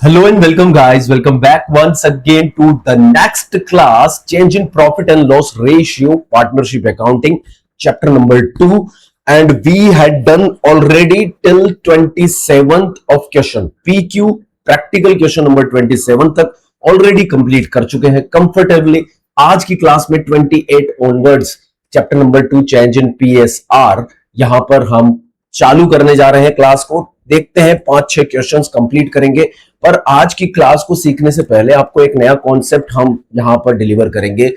Hello and welcome, guys. Welcome back once again to the next class Change in Profit and Loss Ratio Partnership Accounting, chapter number 2. And we had done already till 27th of question. PQ practical question number 27 तक already complete कर चुके हैं comfortably. आज की class में 28 onwards chapter number 2 change in PSR यहां पर हम चालू करने जा रहे हैं क्लास को. देखते हैं 5-6 क्वेश्चंस कंप्लीट करेंगे. पर आज की क्लास को सीखने से पहले आपको एक नया कॉन्सेप्ट हम यहां पर डिलीवर करेंगे.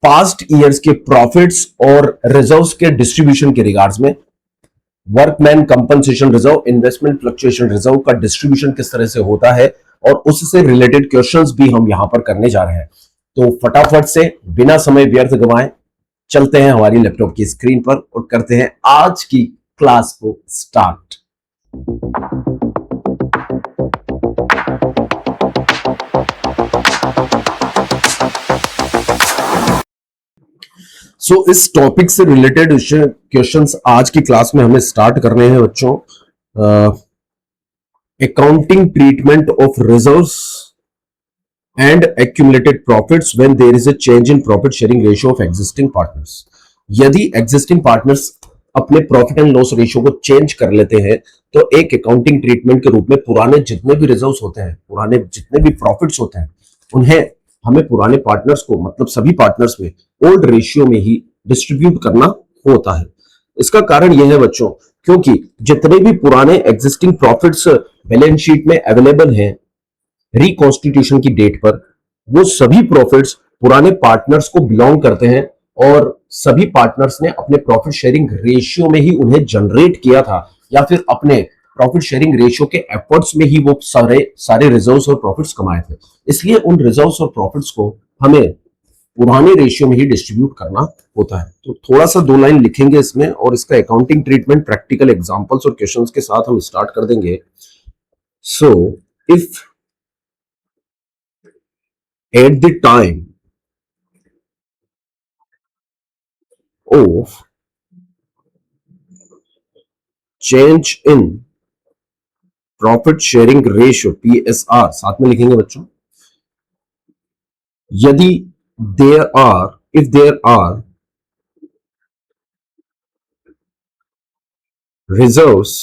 पास्ट ईयर्स के प्रॉफिट्स और रिजर्व्स के डिस्ट्रीब्यूशन के रिगार्ड्स में workman compensation reserve, investment fluctuation reserve का डिस्ट्रीब्यूशन किस तरह से होता है और उससे रिलेटेड क्वेश्चंस भी हम यहां पर करने जा रहे हैं. तो फटाफट से बिना समय व्यर्थ गवाएं चलते हैं हमारी लैपटॉप की स्क्रीन पर और करते हैं आज की क्लास को स्टार्ट. इस टॉपिक से रिलेटेड क्वेश्चंस आज की क्लास में हमें स्टार्ट करने हैं बच्चों. Accounting treatment of reserves and accumulated profits when there is a change in profit sharing ratio of existing partners. यदि एग्जिस्टिंग पार्टनर्स अपने प्रॉफिट एंड लॉस रेशियो को चेंज कर लेते हैं तो एक अकाउंटिंग ट्रीटमेंट के रूप में पुराने जितने भी रिजर्व्स होते हैं, पुराने जितने भी प्रॉफिट्स होते हैं, उन्हें हमें पुराने पार्टनर्स को, मतलब सभी पार्टनर्स में ओल्ड रेशियो में ही डिस्ट्रीब्यूट करना होता है. इसका कारण यह है बच्चों, क्योंकि जितने भी पुराने एग्जिस्टिंग प्रॉफिट्स बैलेंस शीट में अवेलेबल हैं रिकॉन्स्टिट्यूशन की डेट पर, वो सभी प्रॉफिट्स पुराने पार्टनर्स को बिलोंग करते हैं और सभी पार्टनर्स ने अपने प्रॉफिट शेयरिंग रेशियो में ही उन्हें जनरेट किया था या फिर अपने प्रॉफिट शेयरिंग रेशियो के एफर्ट्स में ही वो सारे रिजर्व्स और प्रॉफिट्स कमाए थे. इसलिए उन रिजर्व्स और प्रॉफिट्स को हमें पुराने रेशियो में ही डिस्ट्रीब्यूट करना होता है. तो थोड़ा सा 2 लाइन लिखेंगे इसमें और इसका अकाउंटिंग ट्रीटमेंट प्रैक्टिकल एग्जांपल्स और क्वेश्चंस के साथ हम स्टार्ट कर देंगे. So if at the time of change in profit sharing ratio PSR, साथ में लिखेंगे बच्चों, यदि if there are reserves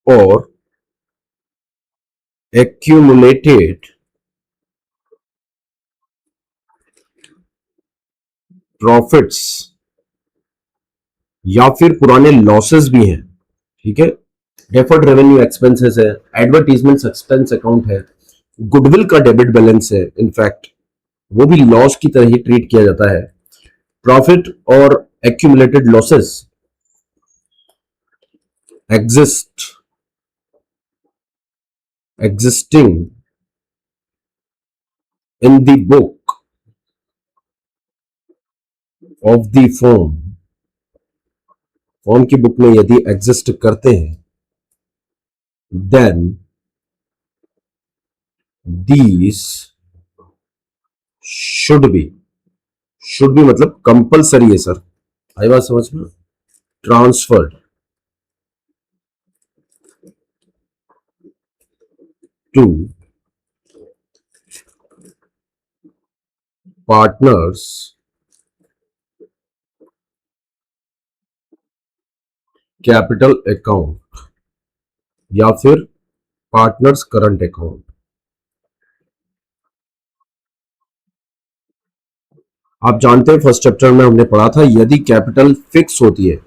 or accumulated profits या फिर पुराने लॉसेस भी हैं, ठीक है, डेफर्ड रेवेन्यू एक्सपेंसेस है, एडवर्टीजमेंट एक्सपेंस अकाउंट है, गुडविल का डेबिट बैलेंस है, इनफैक्ट वो भी लॉस की तरह ही ट्रीट किया जाता है. प्रॉफिट और accumulated losses existing in the book of the form की बुक में यदि एग्जिस्ट करते हैं, देन these should be मतलब कंपलसरी है सर, आई बात समझ में, transferred to partners capital account या फिर पार्टनर्स करंट अकाउंट. आप जानते हैं फर्स्ट चैप्टर में हमने पढ़ा था, यदि कैपिटल फिक्स होती है,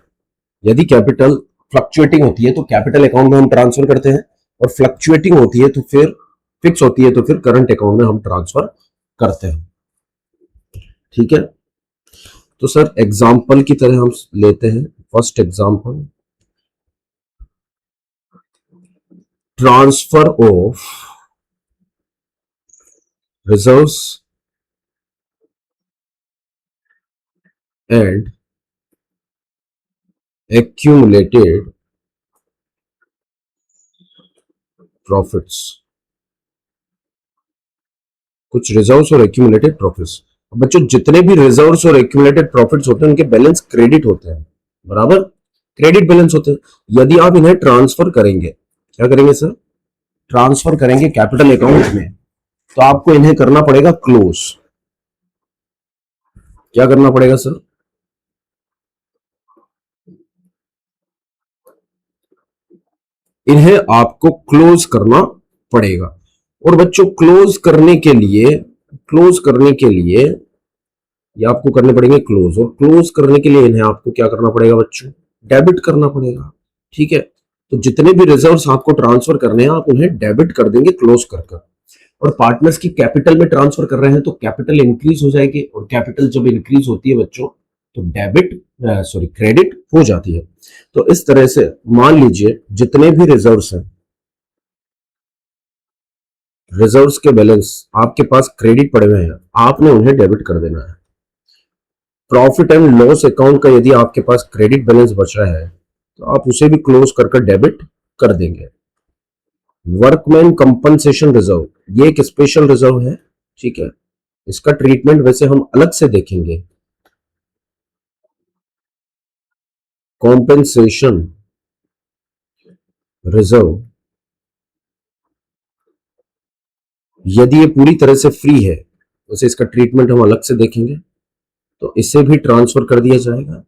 यदि कैपिटल फ्लक्चुएटिंग होती है तो कैपिटल अकाउंट में हम ट्रांसफर करते हैं, और फ्लक्चुएटिंग होती है तो फिर फिक्स होती है तो फिर करंट अकाउंट में हम ट्रांसफर करते हैं. ठीक है, तो सर एग्जांपल की तरह हम लेते हैं. First example, transfer of reserves and accumulated profits. कुछ रिजर्व्स और एक्यूमुलेटेड प्रॉफिट्स. बच्चों जितने भी रिजर्व्स और एक्यूमुलेटेड प्रॉफिट्स होते हैं उनके बैलेंस क्रेडिट होते हैं, बराबर. क्रेडिट बैलेंस होते हैं। यदि आप इन्हें ट्रांसफर करेंगे, क्या करेंगे सर, ट्रांसफर करेंगे कैपिटल अकाउंट में, तो आपको इन्हें करना पड़ेगा क्लोज। क्या करना पड़ेगा सर, इन्हें आपको क्लोज करना पड़ेगा। और बच्चों क्लोज करने के लिए, क्लोज करने के लिए ये आपको करने पड़ेंगे क्लोज, और क्लोज करने के लिए इन्हें आपको क्या करना पड़ेगा बच्चों, डेबिट करना पड़ेगा। ठीक है, तो जितने भी रिजर्व्स आपको ट्रांसफर करने हैं आप उन्हें डेबिट कर देंगे क्लोज कर कर। और पार्टनर्स की कैपिटल में ट्रांसफर कर रहे हैं तो कैपिटल इंक्रीज हो जाएगी, और कैपिटल जब इंक्रीज होती है बच्चों तो डेबिट सॉरी क्रेडिट हो जाती है। तो इस तरह से मान लीजिए जितने भी रिजर्व्स हैं, रिजर्व्स के बैलेंस आपके पास क्रेडिट पड़े हुए हैं, आपने उन्हें डेबिट कर देना है। प्रॉफिट एंड लॉस अकाउंट का यदि आपके पास क्रेडिट बैलेंस बच रहा है तो आप उसे भी क्लोज कर डेबिट कर देंगे। वर्कमैन कंपनसेशन रिजर्व, ये एक स्पेशल रिजर्व है। ठीक है, इसका ट्रीटमेंट वैसे हम अलग से देखेंगे। कॉम्पेंसेशन रिजर्व, यदि ये पूरी तरह से फ्री है वैसे इसका ट्रीटमेंट हम अलग से देखेंगे, तो इसे भी ट्रांसफर कर दिया जाएगा।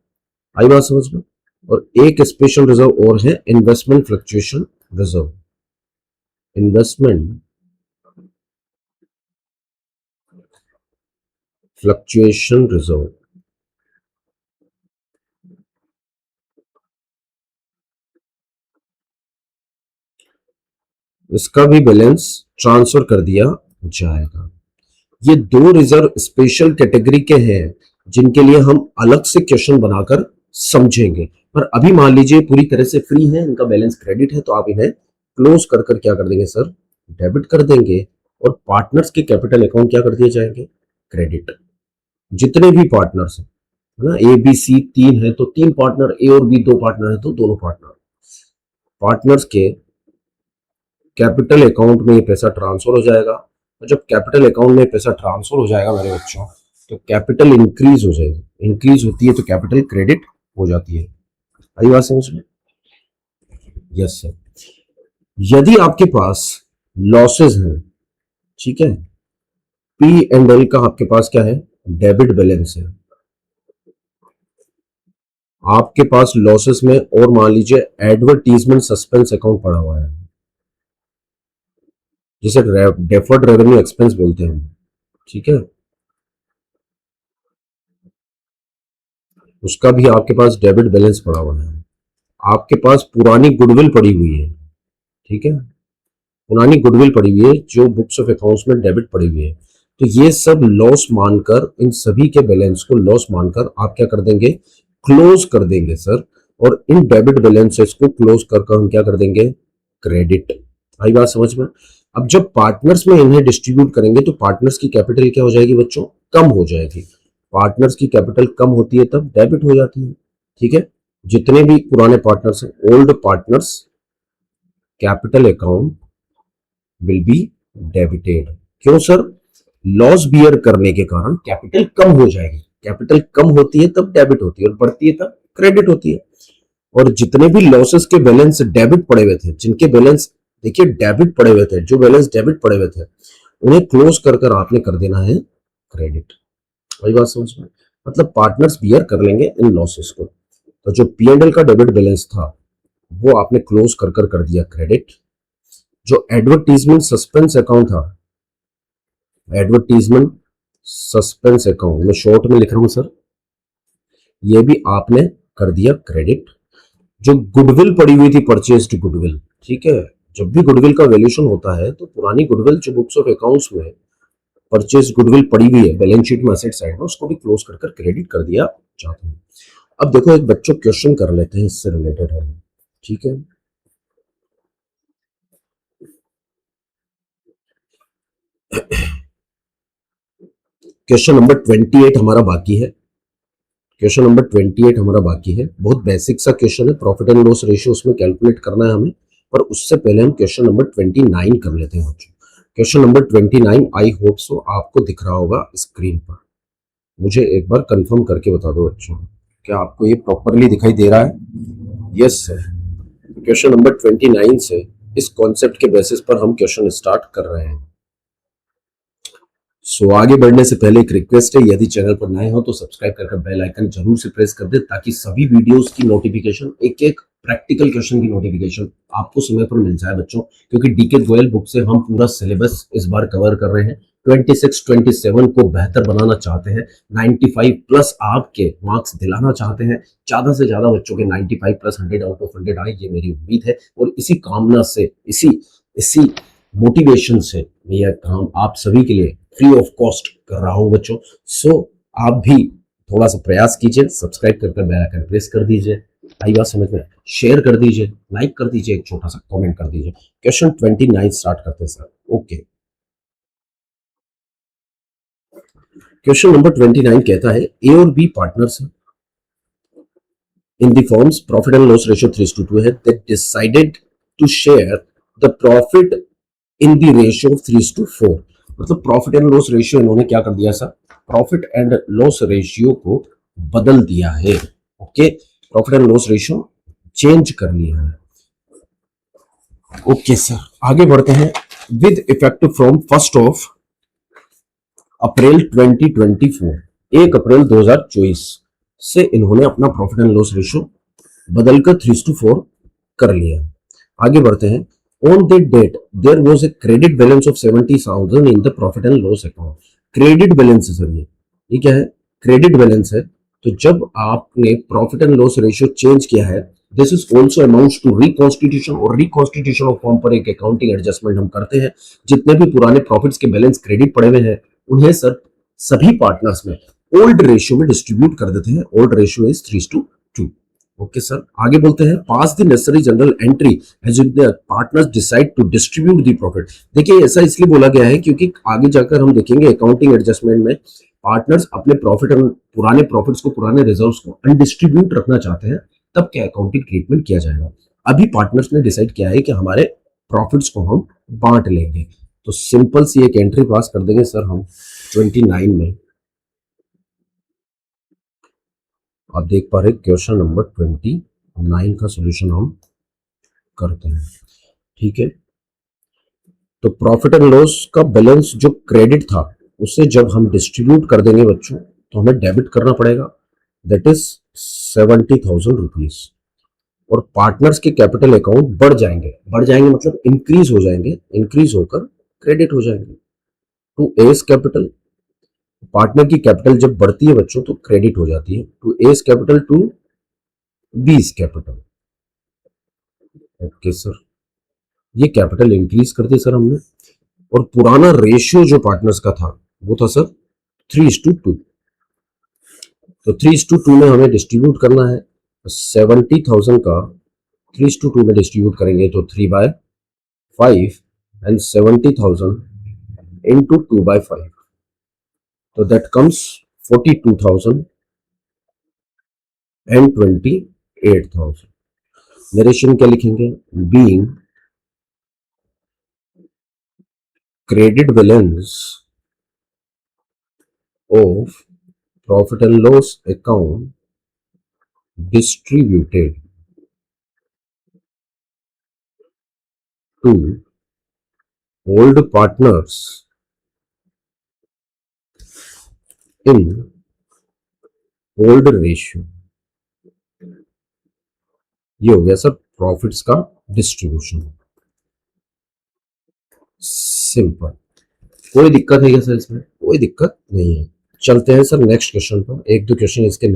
आई बात समझ में। और एक स्पेशल रिजर्व और है investment fluctuation reserve. Investment fluctuation reserve, इसका भी बैलेंस ट्रांसफर कर दिया जाएगा। ये दो रिजर्व स्पेशल कैटेगरी के हैं जिनके लिए हम अलग से क्वेश्चन बनाकर समझेंगे। पर अभी मान लीजिए पूरी तरह से फ्री है, इनका बैलेंस क्रेडिट है, तो आप इन्हें क्लोज कर कर क्या कर देंगे सर, डेबिट कर देंगे। और पार्टनर्स के कैपिटल अकाउंट क्या कर दिए जाएंगे, क्रेडिट। जितने भी पार्टनर्स हैं, है ना, ए बी सी तीन है तो तीन पार्टनर, ए और बी दो पार्टनर है तो दोनों पार्टनर, पार्टनर्स के कैपिटल अकाउंट में ये पैसा ट्रांसफर हो जाएगा। और जब कैपिटल अकाउंट में पैसा ट्रांसफर हो जाएगा मेरे बच्चों, तो कैपिटल इंक्रीज हो जाएगी। इंक्रीज होती है तो कैपिटल क्रेडिट हो जाती है। आई बात समझ में। Yes sir. यदि आपके पास लॉसेस हैं, ठीक है, पी एंड एल का आपके पास क्या है, डेबिट बैलेंस है। आपके पास लॉसेस में और मान लीजिए एडवर्टीजमेंट सस्पेंस अकाउंट पड़ा हुआ है, जिसे डेफर्ड रेवेन्यू एक्सपेंस बोलते हैं, ठीक है, उसका भी आपके पास डेबिट बैलेंस पड़ा हुआ है। आपके पास पुरानी गुडविल पड़ी हुई है, ठीक है, पुरानी गुडविल पड़ी हुई है जो बुक्स ऑफ अकाउंट्स में डेबिट पड़ी हुई है। तो ये सब लॉस मानकर, इन सभी के बैलेंस को लॉस मानकर आप क्या कर देंगे, क्लोज कर देंगे सर। और इन डेबिट बैलेंसेस को क्लोज कर हम क्या कर देंगे, क्रेडिट। आई बात समझ में। अब जब पार्टनर्स में इन्हें डिस्ट्रीब्यूट करेंगे तो पार्टनर्स की कैपिटल क्या हो जाएगी बच्चों, कम हो जाएगी। पार्टनर्स की कैपिटल कम होती है तब डेबिट हो जाती है। ठीक है, जितने भी पुराने पार्टनर्स हैं, old partners capital account will be debited. क्यों सर, लॉस बियर करने के कारण कैपिटल कम हो जाएगी। कैपिटल कम होती है तब डेबिट होती है, और बढ़ती है तब क्रेडिट होती है। और जितने भी लॉसेस के बैलेंस डेबिट पड़े हुए थे, जिनके बैलेंस देखिए डेबिट पड़े हुए थे, जो बैलेंस डेबिट पड़े हुए थे उन्हें क्लोज कर कर आपने कर देना है क्रेडिट। वही बात समझ में। मतलब पार्टनर्स बियर कर लेंगे इन लॉसेस को। तो जो पी एंड एल का डेबिट बैलेंस था वो आपने क्लोज कर दिया क्रेडिट। जो एडवर्टीजमेंट सस्पेंस अकाउंट था, एडवर्टीजमेंट सस्पेंस अकाउंट, मैं शॉर्ट में लिख रहा हूं सर, ये भी आपने कर दिया क्रेडिट। जो गुडविल पड़ी हुई थी, परचेस्ड गुडविल, ठीक है, जब भी गुडविल का वैल्यूएशन होता है तो पुरानी गुडविल जो बुक्स ऑफ अकाउंट्स में परचेज गुडविल पड़ी हुई है बैलेंस शीट में असेट साइड में, उसको भी क्लोज कर क्रेडिट कर दिया जाता है। अब देखो एक बच्चों क्वेश्चन कर लेते हैं इससे रिलेटेड है, ठीक है। क्वेश्चन नंबर 28 हमारा बाकी है। क्वेश्चन नंबर 28 हमारा बाकी है। बहुत बेसिक सा क्वेश्चन है, प्रॉफिट एंड लॉस रेशियो उसमें कैलकुलेट करना है हमें। पर उससे पहले हम क्वेश्चन नंबर 29 कर लेते हैं बच्चों। क्वेश्चन नंबर 29 आई होप सो आपको दिख रहा होगा स्क्रीन पर। मुझे एक बार कंफर्म करके बता दो बच्चों, क्या आपको ये प्रॉपरली दिखाई दे रहा है। यस सर, क्वेश्चन नंबर 29 से इस कॉन्सेप्ट के बेसिस पर हम क्वेश्चन स्टार्ट कर रहे हैं। सो आगे बढ़ने से पहले एक रिक्वेस्ट है, यदि चैनल पर नए हो तो सब्सक्राइब करके बेल आइकन जरूर से प्रेस कर दे, ताकि सभी वीडियोस की नोटिफिकेशन, एक एक प्रैक्टिकल क्वेश्चन की नोटिफिकेशन आपको समय पर मिल जाए बच्चों। क्योंकि डीके गोयल बुक से हम पूरा सिलेबस इस बार कवर कर रहे हैं। 26-27 को बेहतर बनाना चाहते हैं, 95 प्लस आपके मार्क्स दिलाना चाहते हैं, ज्यादा से ज्यादा बच्चों के 95 प्लस 100 आउट ऑफ 100 आए, ये मेरी उम्मीद है। और इसी कामना से, इसी मोटिवेशन से मैं यह काम आप सभी के लिए फ्री ऑफ कॉस्ट कर रहा हूं बच्चों। सो आप भी थोड़ा सा प्रयास कीजिए, सब्सक्राइब कर बेल आइकन प्रेस कर दीजिए, आई बात समझ में, शेयर कर दीजिए, लाइक कर दीजिए, एक छोटा सा कमेंट कर दीजिए। क्वेश्चन 29 स्टार्ट करते हैं सर। ओके, क्वेश्चन नंबर 29 कहता है ए और बी पार्टनर्स हैं in the forms profit and loss ratio 3:2 है, that decided to share the profit in the ratio 3:4। मतलब प्रॉफिट एंड लॉस रेशियो इन्होंने क्या कर दिया sir, profit and loss ratio को बदल दिया है। Okay, profit and loss ratio change कर लिया है। ओके सर, आगे बढ़ते हैं। विद इफेक्ट फ्रॉम 1 अप्रैल 2024, 1 अप्रैल 2024 से इन्होंने अपना प्रॉफिट एंड लॉस रेशियो बदलकर 3:4 कर लिया। आगे बढ़ते हैं। On that date, there was a credit balance of 70,000 in the profit and loss account. Credit balance है सर, ये क्या है, क्रेडिट बैलेंस है। तो जब आपने profit and loss ratio change किया है, this is also amounts to reconstitution, और रिकॉन्स्टिट्यूशन ऑफ फॉर्म पर एक अकाउंटिंग एडजस्टमेंट हम करते हैं। जितने भी पुराने प्रॉफिट्स के बैलेंस क्रेडिट पड़े हुए हैं, उन्हें सर सभी पार्टनर्स में ओल्ड रेशियो में डिस्ट्रीब्यूट कर देते हैं। Old ratio is 3:2। Okay sir, आगे बोलते हैं। Pass the necessary journal entry as if the partners decide to distribute the profit. देखिए, ऐसा इसलिए बोला गया है क्योंकि आगे जाकर हम देखेंगे अकाउंटिंग एडजस्टमेंट में पार्टनर्स अपने प्रॉफिट और पुराने प्रॉफिट्स को, पुराने रिजर्व्स को अनडिस्ट्रीब्यूट रखना चाहते हैं, तब क्या अकाउंटिंग ट्रीटमेंट किया जाएगा। अभी पार्टनर्स ने डिसाइड किया है कि हमारे प्रॉफिट्स को हम बांट लेंगे, तो सिंपल सी एक एंट्री पास कर देंगे सर हम 29 में। आप देख पा रहे क्वेश्चन नंबर 29 का सॉल्यूशन हम करते हैं। ठीक है, तो प्रॉफिट एंड लॉस का बैलेंस जो क्रेडिट था, उसे जब हम डिस्ट्रीब्यूट कर देंगे बच्चों, तो हमें डेबिट करना पड़ेगा, दैट इज 70,000 रुपीज। और पार्टनर्स के कैपिटल अकाउंट बढ़ जाएंगे मतलब इंक्रीज हो जाएंगे, इंक्रीज होकर क्रेडिट हो जाएंगे टू एस कैपिटल। पार्टनर की कैपिटल जब बढ़ती है बच्चों तो क्रेडिट हो जाती है to A's capital to B's capital. Okay sir, ये कैपिटल इंक्रीज कर दी सर हमने। और पुराना रेशियो जो पार्टनर्स का था वो था सर 3:2। तो 3:2 में हमें डिस्ट्रीब्यूट करना है। 70,000 का 3:2 में डिस्ट्रीब्यूट करेंगे तो 3/5 एंड 70,000 इंटू 2/5, तो दैट कम्स 42,000 एंड 28,000। नरेशन क्या लिखेंगे, being credit balance of profit and loss account distributed to old partners in old ratio। ये हो गया सर प्रॉफिट्स का डिस्ट्रीब्यूशन। सिंपल, कोई दिक्कत है क्या सर इसमें? कोई दिक्कत नहीं है। चलते हैं सर नेक्स्ट क्वेश्चन पर। एक दो क्वेश्चन इसके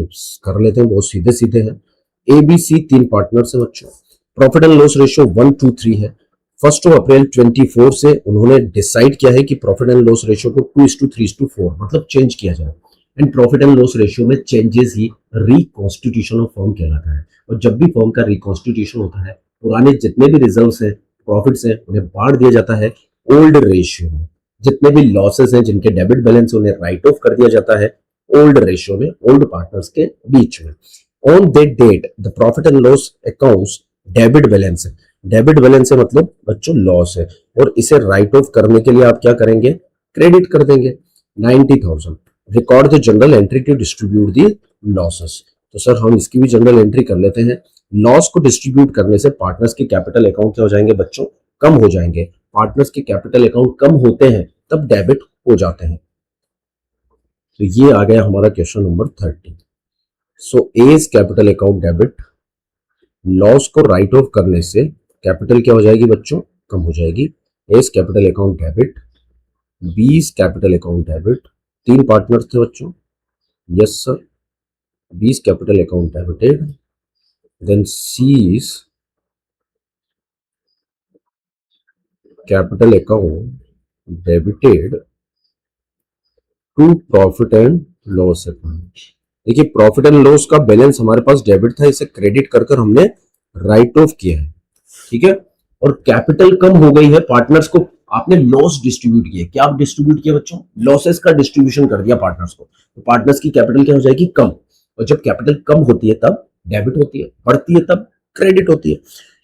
कर लेते हैं, बहुत सीधे सीधे हैं। ए बी सी 3 पार्टनर्स है बच्चों, प्रॉफिट एंड लॉस रेशियो 1:3 है। 1 अप्रैल 24 से उन्होंने डिसाइड किया है कि प्रॉफिट एंड लॉस रेशियो को 2:3:4 मतलब चेंज किया जाए। And profit and loss ratio में चेंजेस ही रिकॉन्स्टिट्यूशन ऑफ फर्म कहलाता है। और जब भी फर्म का रिकॉन्स्टिट्यूशन होता है, पुराने जितने भी रिजर्व्स हैं, प्रॉफिट्स हैं, उन्हें बांट दिया जाता है ओल्ड रेशियो में। जितने भी लॉसेस हैं, जिनके डेबिट बैलेंस, उन्हें राइट ऑफ कर दिया जाता है ओल्ड रेशियो में, ओल्ड पार्टनर्स के बीच में। On that date the profit and loss accounts debit balance है। डेबिट बैलेंस है मतलब बच्चों लॉस है, और इसे राइट ऑफ करने के लिए आप क्या करेंगे, क्रेडिट कर देंगे 90,000। Record the journal entry to distribute the losses. तो सर हम इसकी भी जनरल एंट्री कर लेते हैं। लॉस को डिस्ट्रीब्यूट करने से पार्टनर्स के कैपिटल अकाउंट क्या हो जाएंगे बच्चों, कम हो जाएंगे। पार्टनर्स के कैपिटल अकाउंट कम होते हैं तब डेबिट हो जाते हैं। तो ये आ गया हमारा question number 30। So as capital account debit, loss को राइट ऑफ करने से कैपिटल क्या हो जाएगी बच्चों, कम हो जाएगी। As capital account debit, B's capital account debit, तीन पार्टनर थे बच्चों, yes sir, B's capital account debited, then C's capital account debited to profit and loss account. देखिए प्रॉफिट एंड लॉस का बैलेंस हमारे पास डेबिट था, इसे क्रेडिट कर कर हमने राइट ऑफ किया है, ठीक है। और कैपिटल कम हो गई है, पार्टनर्स को आपने लॉस डिस्ट्रीब्यूट किया। क्या आप डिस्ट्रीब्यूट किया बच्चों, लॉसेस का डिस्ट्रीब्यूशन कर दिया पार्टनर्स को, तो पार्टनर्स की कैपिटल क्या हो जाएगी, कम। और जब कैपिटल कम होती है तब डेबिट होती है, बढ़ती है तब क्रेडिट होती है।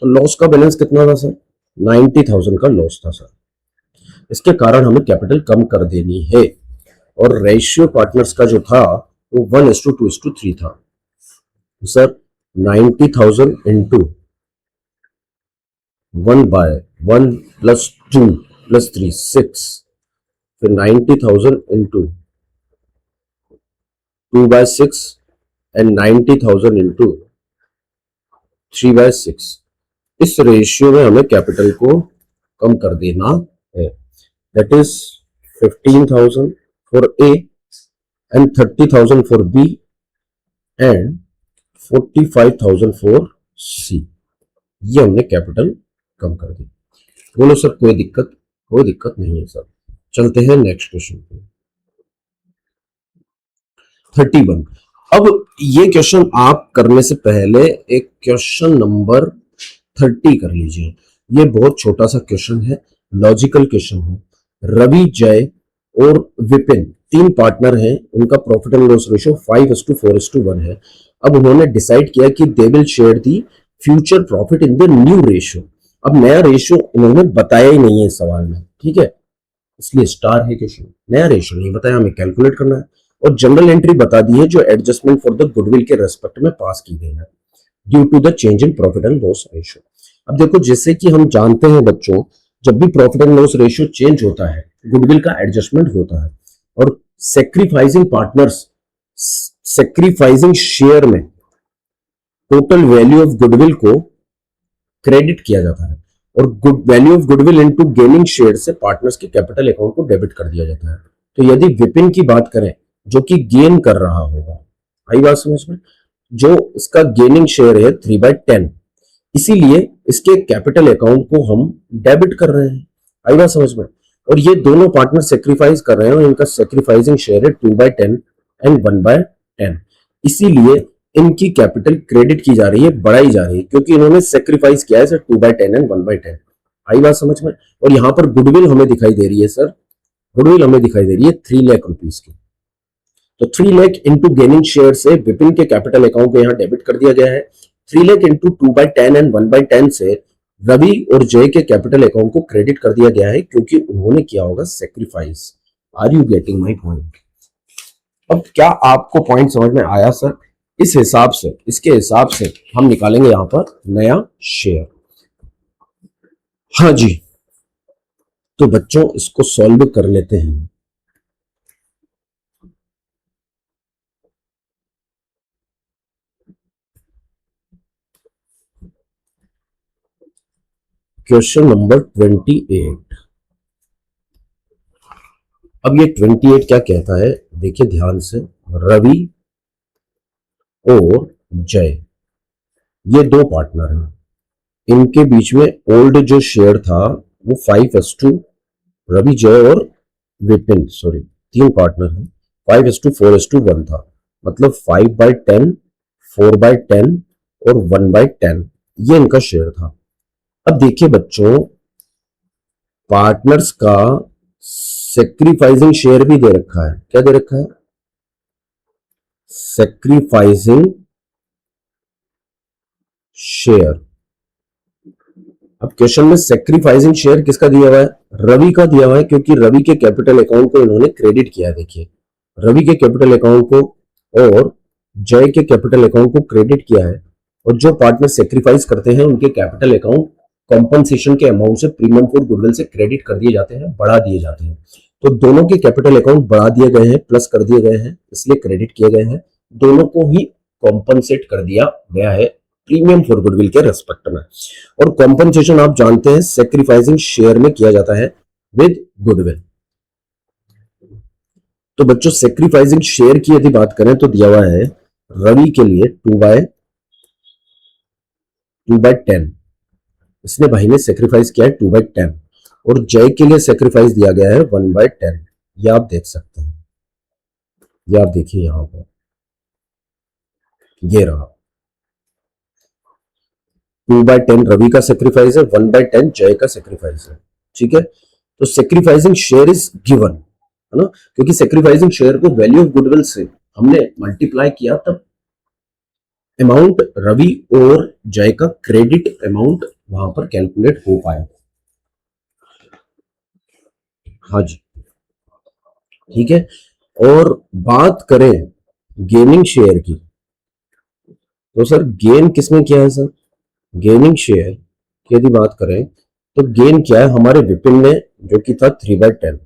तो लॉस का बैलेंस कितना था सर, 90,000 का लॉस था सर। इसके कारण हमें कैपिटल कम कर देनी है। और रेशियो पार्टनर्स का जो था वो 1:2:3 था। तो सर 90,000 इंटू 1/1 प्लस 2 प्लस 3 6, फिर 90,000 इंटू 2/6 एंड 90,000 इंटू 3/6। इस रेशियो में हमें कैपिटल को कम कर देना है। That is 15,000 for A and 30,000 for B and 45,000 for C. ये हमने कैपिटल कम कर दी। बोलो सर कोई दिक्कत, कोई दिक्कत नहीं है सर। चलते हैं नेक्स्ट क्वेश्चन पे। 31। अब ये क्वेश्चन आप करने से पहले एक क्वेश्चन नंबर 30 कर लीजिए। ये बहुत छोटा सा क्वेश्चन है, लॉजिकल क्वेश्चन है। रवि, जय और विपिन तीन पार्टनर हैं, उनका प्रॉफिट एंड लॉस रेशियो 5:4:1 है। अब उन्होंने डिसाइड किया कि they will share the future profit in the new ratio. अब नया रेशियो इन्होंने बताया ही नहीं है इस सवाल में, ठीक है, इसलिए स्टार है क्वेश्चन। नया रेशियो नहीं बताया, हमें कैलकुलेट करना है। और जनरल एंट्री बता दी है जो एडजस्टमेंट फॉर द गुडविल के रेस्पेक्ट में पास की गई है due to the change in profit and loss ratio. अब देखो जैसे कि हम जानते हैं बच्चों, जब भी profit and loss ratio change होता है गुडविल का एडजस्टमेंट होता है। और सेक्रीफाइसिंग पार्टनर्स, सेक्रीफाइसिंग शेयर में टोटल वैल्यू ऑफ गुडविल को क्रेडिट किया जाता है और good value of goodwill into gaining share से पार्टनर्स के कैपिटल अकाउंट को डेबिट कर दिया जाता है। तो यदि विपिन की बात करें जो कि गेन कर रहा होगा, आई बात समझ में, जो इसका गेनिंग शेयर है 3/10, इसीलिए इसके कैपिटल अकाउंट को हम डेबिट कर रहे हैं, आई बात समझ में। और ये दोनों पार्टनर सेक्रीफाइस कर रहे हैं और इनका सेक्रीफाइसिंग शेयर है 2/10 एंड 1/10, इसीलिए इनकी कैपिटल क्रेडिट की जा रही है, बढ़ाई जा रही है, क्योंकि इन्होंने सेक्रीफाइस किया है सर 2/10 एंड 1/10, आई बात समझ में। और यहां पर गुडविल हमें दिखाई दे रही है सर, गुडविल हमें दिखाई दे रही है 3 लाख रुपीस की। तो 3 लाख इंटू गेनिंग शेयर से विपिन के कैपिटल अकाउंट को यहाँ डेबिट कर दिया गया है। 3 लाख इंटू 2/10 एंड 1/10 से रवि और जय के कैपिटल अकाउंट को क्रेडिट कर दिया गया है, क्योंकि उन्होंने किया होगा sacrifice. Are you getting my point? अब क्या आपको पॉइंट समझ में आया सर? इस हिसाब से, इसके हिसाब से हम निकालेंगे यहां पर नया शेयर। हाँ जी, तो बच्चों इसको सॉल्व कर लेते हैं। Question number 28। अब ये 28 क्या कहता है, देखिए ध्यान से। रवि और जय ये दो पार्टनर हैं, इनके बीच में ओल्ड जो शेयर था वो 5:2, रवि, जय और विपिन, सॉरी तीन पार्टनर हैं, 5:4:1 था। मतलब 5/10, 4/10 और 1/10 ये इनका शेयर था। अब देखिए बच्चों, पार्टनर्स का सेक्रीफाइसिंग शेयर भी दे रखा है। क्या दे रखा है? Sacrificing share. अब क्वेश्चन में सेक्रीफाइसिंग शेयर किसका दिया हुआ है? रवि का दिया हुआ है, क्योंकि रवि के कैपिटल अकाउंट को इन्होंने क्रेडिट किया है। देखिए रवि के कैपिटल अकाउंट को और जय के कैपिटल अकाउंट को क्रेडिट किया है, और जो पार्टनर सेक्रीफाइस करते हैं उनके कैपिटल अकाउंट कॉम्पनसेशन के अमाउंट से प्रीमियम फॉर गुडविल से क्रेडिट कर दिए जाते हैं, बढ़ा दिए जाते हैं। तो दोनों के कैपिटल अकाउंट बढ़ा दिए गए हैं, प्लस कर दिए गए हैं, इसलिए क्रेडिट किए गए हैं। दोनों को ही कॉम्पनसेट कर दिया गया है प्रीमियम फॉर गुडविल के रेस्पेक्ट में। और कॉम्पनसेशन आप जानते हैं सेक्रीफाइसिंग शेयर में किया जाता है विद गुडविल। तो बच्चों सेक्रीफाइसिंग शेयर की यदि बात करें तो दिया हुआ है रवि के लिए 2/10, इसने भाई ने सेक्रीफाइस किया है 2/10, और जय के लिए सेक्रीफाइस दिया गया है 1/10। ये आप देख सकते हैं, ये आप देखिए यहां पर, ये रहा 2/10 रवि का सेक्रीफाइस है, 1/10 जय का सेक्रीफाइस है। ठीक है, तो सेक्रीफाइसिंग शेयर इज गिवन, है ना, क्योंकि सेक्रीफाइसिंग शेयर को वैल्यू ऑफ गुडविल से हमने मल्टीप्लाई किया, तब अमाउंट रवि और जय का क्रेडिट अमाउंट वहां पर कैलकुलेट हो पाया। हाँ जी, ठीक है। और बात करें गेनिंग शेयर की, तो सर गेन किसमें किया है सर? गेनिंग शेयर की यदि बात करें तो गेन क्या है हमारे विपिन ने, जो कि था 3/10।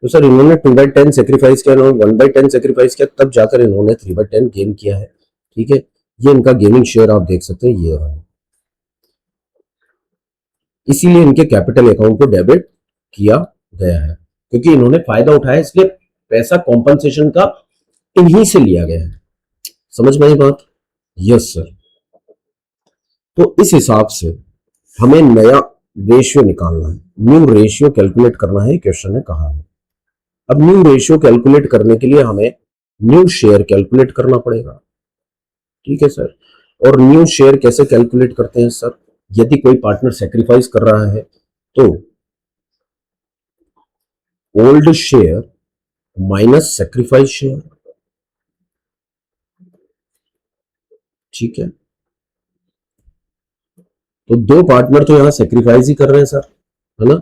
तो सर इन्होंने 2/10 सेक्रीफाइस किया, इन्होंने 1/10 सेक्रीफाइस किया, तब जाकर इन्होंने 3/10 गेन किया है। ठीक है, ये इनका गेनिंग शेयर आप देख सकते हैं, ये रहा। इसीलिए इनके कैपिटल अकाउंट को डेबिट किया गया है, क्योंकि इन्होंने फायदा उठाया, इसलिए पैसा कॉम्पनसेशन का इन्हीं से लिया गया है। समझ में आई बात? Yes sir. तो इस हिसाब से हमें नया रेशियो निकालना है, न्यू रेशियो कैलकुलेट करना है, क्वेश्चन ने कहा है। अब न्यू रेशियो कैलकुलेट करने के लिए हमें न्यू शेयर कैलकुलेट करना पड़ेगा। ठीक है सर। और न्यू शेयर कैसे कैलकुलेट करते हैं सर? यदि कोई पार्टनर सेक्रीफाइस कर रहा है तो old share minus sacrifice share. ठीक है, तो दो पार्टनर तो यहां सेक्रीफाइस ही कर रहे हैं सर, है ना।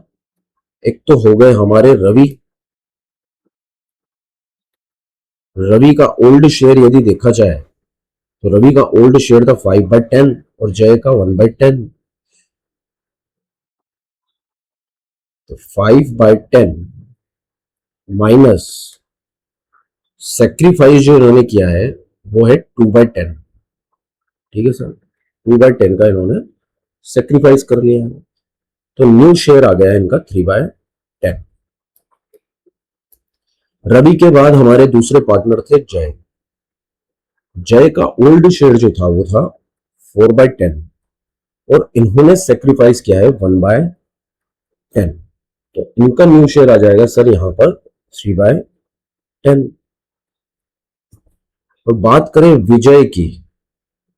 एक तो हो गए हमारे रवि, रवि का ओल्ड शेयर यदि देखा जाए तो रवि का ओल्ड शेयर था 5/10 और जय का 1/10। तो 5/10 माइनस सेक्रीफाइस जो इन्होंने किया है वो है 2/10। ठीक है सर, 2/10 का इन्होंने सेक्रीफाइस कर लिया है, तो न्यू शेयर आ गया है इनका 3/10। रवि के बाद हमारे दूसरे पार्टनर थे जय। जय का ओल्ड शेयर जो था वो था 4/10 और इन्होंने सेक्रीफाइस किया है 1/10, तो इनका न्यू शेयर आ जाएगा सर यहां पर 3/10। और बात करें विजय की,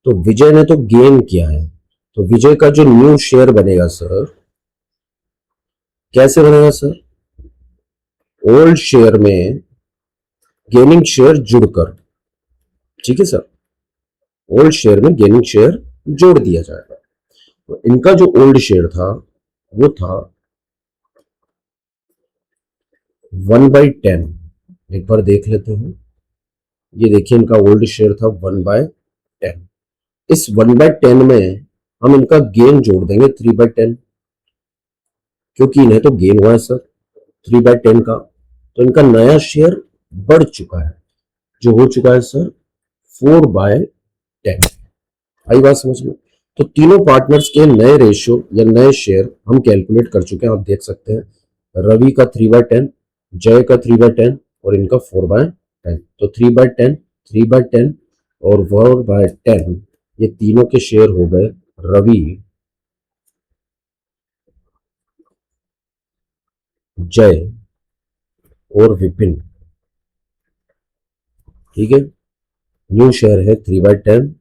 तो विजय ने तो गेन किया है, तो विजय का जो न्यू शेयर बनेगा सर, कैसे बनेगा सर? ओल्ड शेयर में गेनिंग शेयर जुड़कर। ठीक है सर, ओल्ड शेयर में गेनिंग शेयर जोड़ दिया जाएगा। तो इनका जो ओल्ड शेयर था वो था 1/10। एक बार देख लेते हैं, ये देखिए इनका ओल्ड शेयर था 1/10। इस 1/10 में हम इनका गेन जोड़ देंगे 3/10, क्योंकि इन्हें तो गेन हुआ है सर 3/10 का, तो इनका नया शेयर बढ़ चुका है, जो हो चुका है सर 4/10। आई बात समझ में? तो तीनों पार्टनर्स के नए रेशियो या नए शेयर हम कैलकुलेट कर चुके हैं, आप देख सकते हैं। रवि का 3/10, जय का 3/10 और इनका 4/10। तो 3/10, 3/10 और 4/10, ये तीनों के शेयर हो गए रवि, जय और विपिन। ठीक है, न्यू शेयर है 3/10,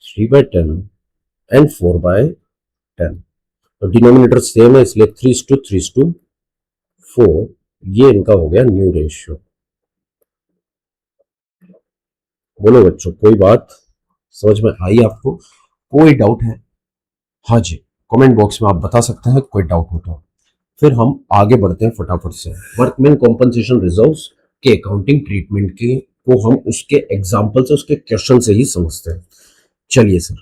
3/10 एंड 4/10। तो डिनोमिनेटर सेम है, इसलिए 3:3:4, ये इनका हो गया न्यू रेशियो। बोलो बच्चों, कोई बात समझ में आई आपको? कोई डाउट है? हाँ जी, कमेंट बॉक्स में आप बता सकते हैं कोई डाउट हो तो। फिर हम आगे बढ़ते हैं फटाफट से वर्कमैन कॉम्पनसेशन रिजर्व्स के अकाउंटिंग ट्रीटमेंट के को हम उसके एग्जांपल से, उसके क्वेश्चन से ही समझते हैं। चलिए सर,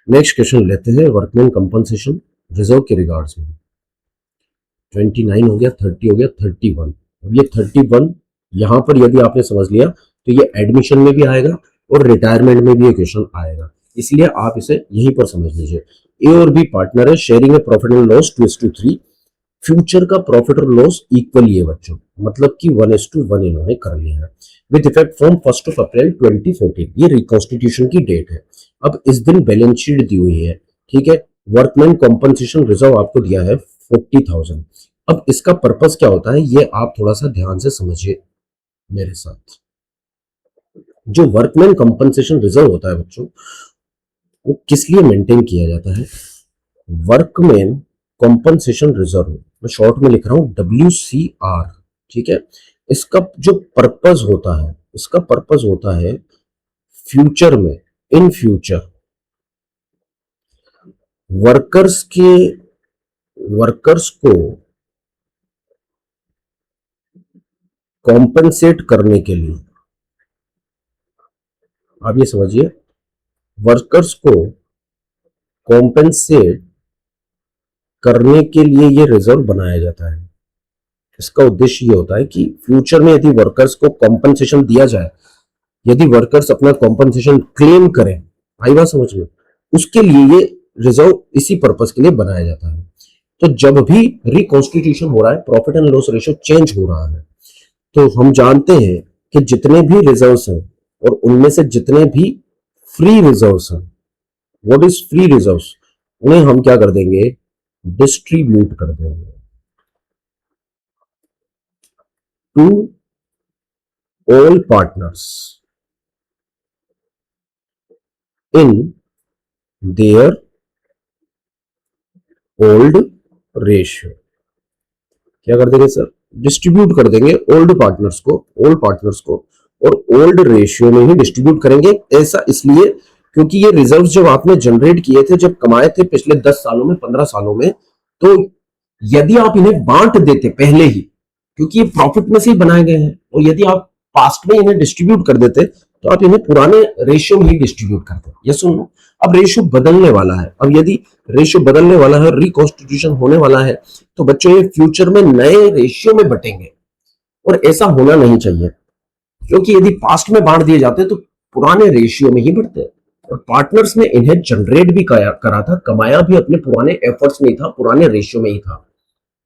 नेक्स्ट क्वेश्चन लेते हैं वर्कमैन कंपनसेशन रिजर्व के रिगार्ड्स में। 29 हो गया, 30 हो गया, 31। अब ये 31 यहां पर यदि आपने समझ लिया तो ये एडमिशन में भी आएगा और रिटायरमेंट में भी ये क्वेश्चन आएगा, इसलिए आप इसे यहीं पर समझ लीजिए। ए और बी पार्टनर है, sharing A profit and loss 2:3। Future का प्रॉफिट और लॉस इक्वली है बच्चों, मतलब कि 1:1 इन्होंने कर लिया है विद इफेक्ट फ्रॉम 1 अप्रैल 2014। ये रिकॉन्स्टिट्यूशन की डेट है। अब इस दिन बैलेंस शीट दी हुई है, ठीक है। वर्कमैन कॉम्पनसेशन रिजर्व आपको दिया है 40,000। अब इसका पर्पस क्या होता है ये आप थोड़ा सा ध्यान से समझिए मेरे साथ। जो वर्कमैन कॉम्पनसेशन रिजर्व होता है बच्चों, वो किस लिए मेंटेन किया जाता है? वर्कमैन कॉम्पनसेशन रिजर्व, मैं शॉर्ट में लिख रहा हूं WCR, ठीक है। इसका जो पर्पस होता है, इसका पर्पस होता है फ्यूचर में, इन फ्यूचर वर्कर्स को कॉम्पनसेट करने के लिए, आप ये समझिए, वर्कर्स को कॉम्पनसेट करने के लिए ये रिजर्व बनाया जाता है। इसका उद्देश्य ये होता है कि फ्यूचर में यदि वर्कर्स को कॉम्पनसेशन दिया जाए, यदि वर्कर्स अपना कॉम्पनसेशन क्लेम करें, आई बात समझ में, उसके लिए ये रिजर्व इसी पर्पस के लिए बनाया जाता है। तो जब भी रिकॉन्स्टिट्यूशन हो रहा है, profit and loss ratio change हो रहा है, तो हम जानते हैं कि जितने भी रिजर्व्स हैं और उनमें से जितने भी फ्री रिजर्व्स हैं, व्हाट इज फ्री रिजर्व्स, उन्हें हम क्या कर देंगे? डिस्ट्रीब्यूट कर देंगे to all partners in their old ratio. क्या कर देंगे सर? डिस्ट्रीब्यूट कर देंगे ओल्ड पार्टनर्स को, और ओल्ड रेशियो में ही डिस्ट्रीब्यूट करेंगे। ऐसा इसलिए क्योंकि ये रिजर्व्स जब आपने जनरेट किए थे, जब कमाए थे पिछले 10 सालों में, 15 सालों में, तो यदि आप इन्हें बांट देते पहले ही, क्योंकि ये प्रॉफिट में से ही बनाए गए हैं, और यदि आप पास्ट में इन्हें डिस्ट्रीब्यूट कर देते तो आप इन्हें पुराने रेशियो में ही डिस्ट्रीब्यूट करते। ये सुन लो, अब रेशियो बदलने वाला है। अब यदि रेशियो बदलने वाला है, रिकॉन्स्टिट्यूशन होने वाला है, तो बच्चों ये फ्यूचर में नए रेशियो में बटेंगे, और ऐसा होना नहीं चाहिए, क्योंकि यदि पास्ट में बांट दिए जाते तो पुराने रेशियो में ही बढ़ते। और पार्टनर्स ने इन्हें जनरेट भी करा था, कमाया भी अपने पुराने एफर्ट्स में ही था, पुराने रेशियो में ही था।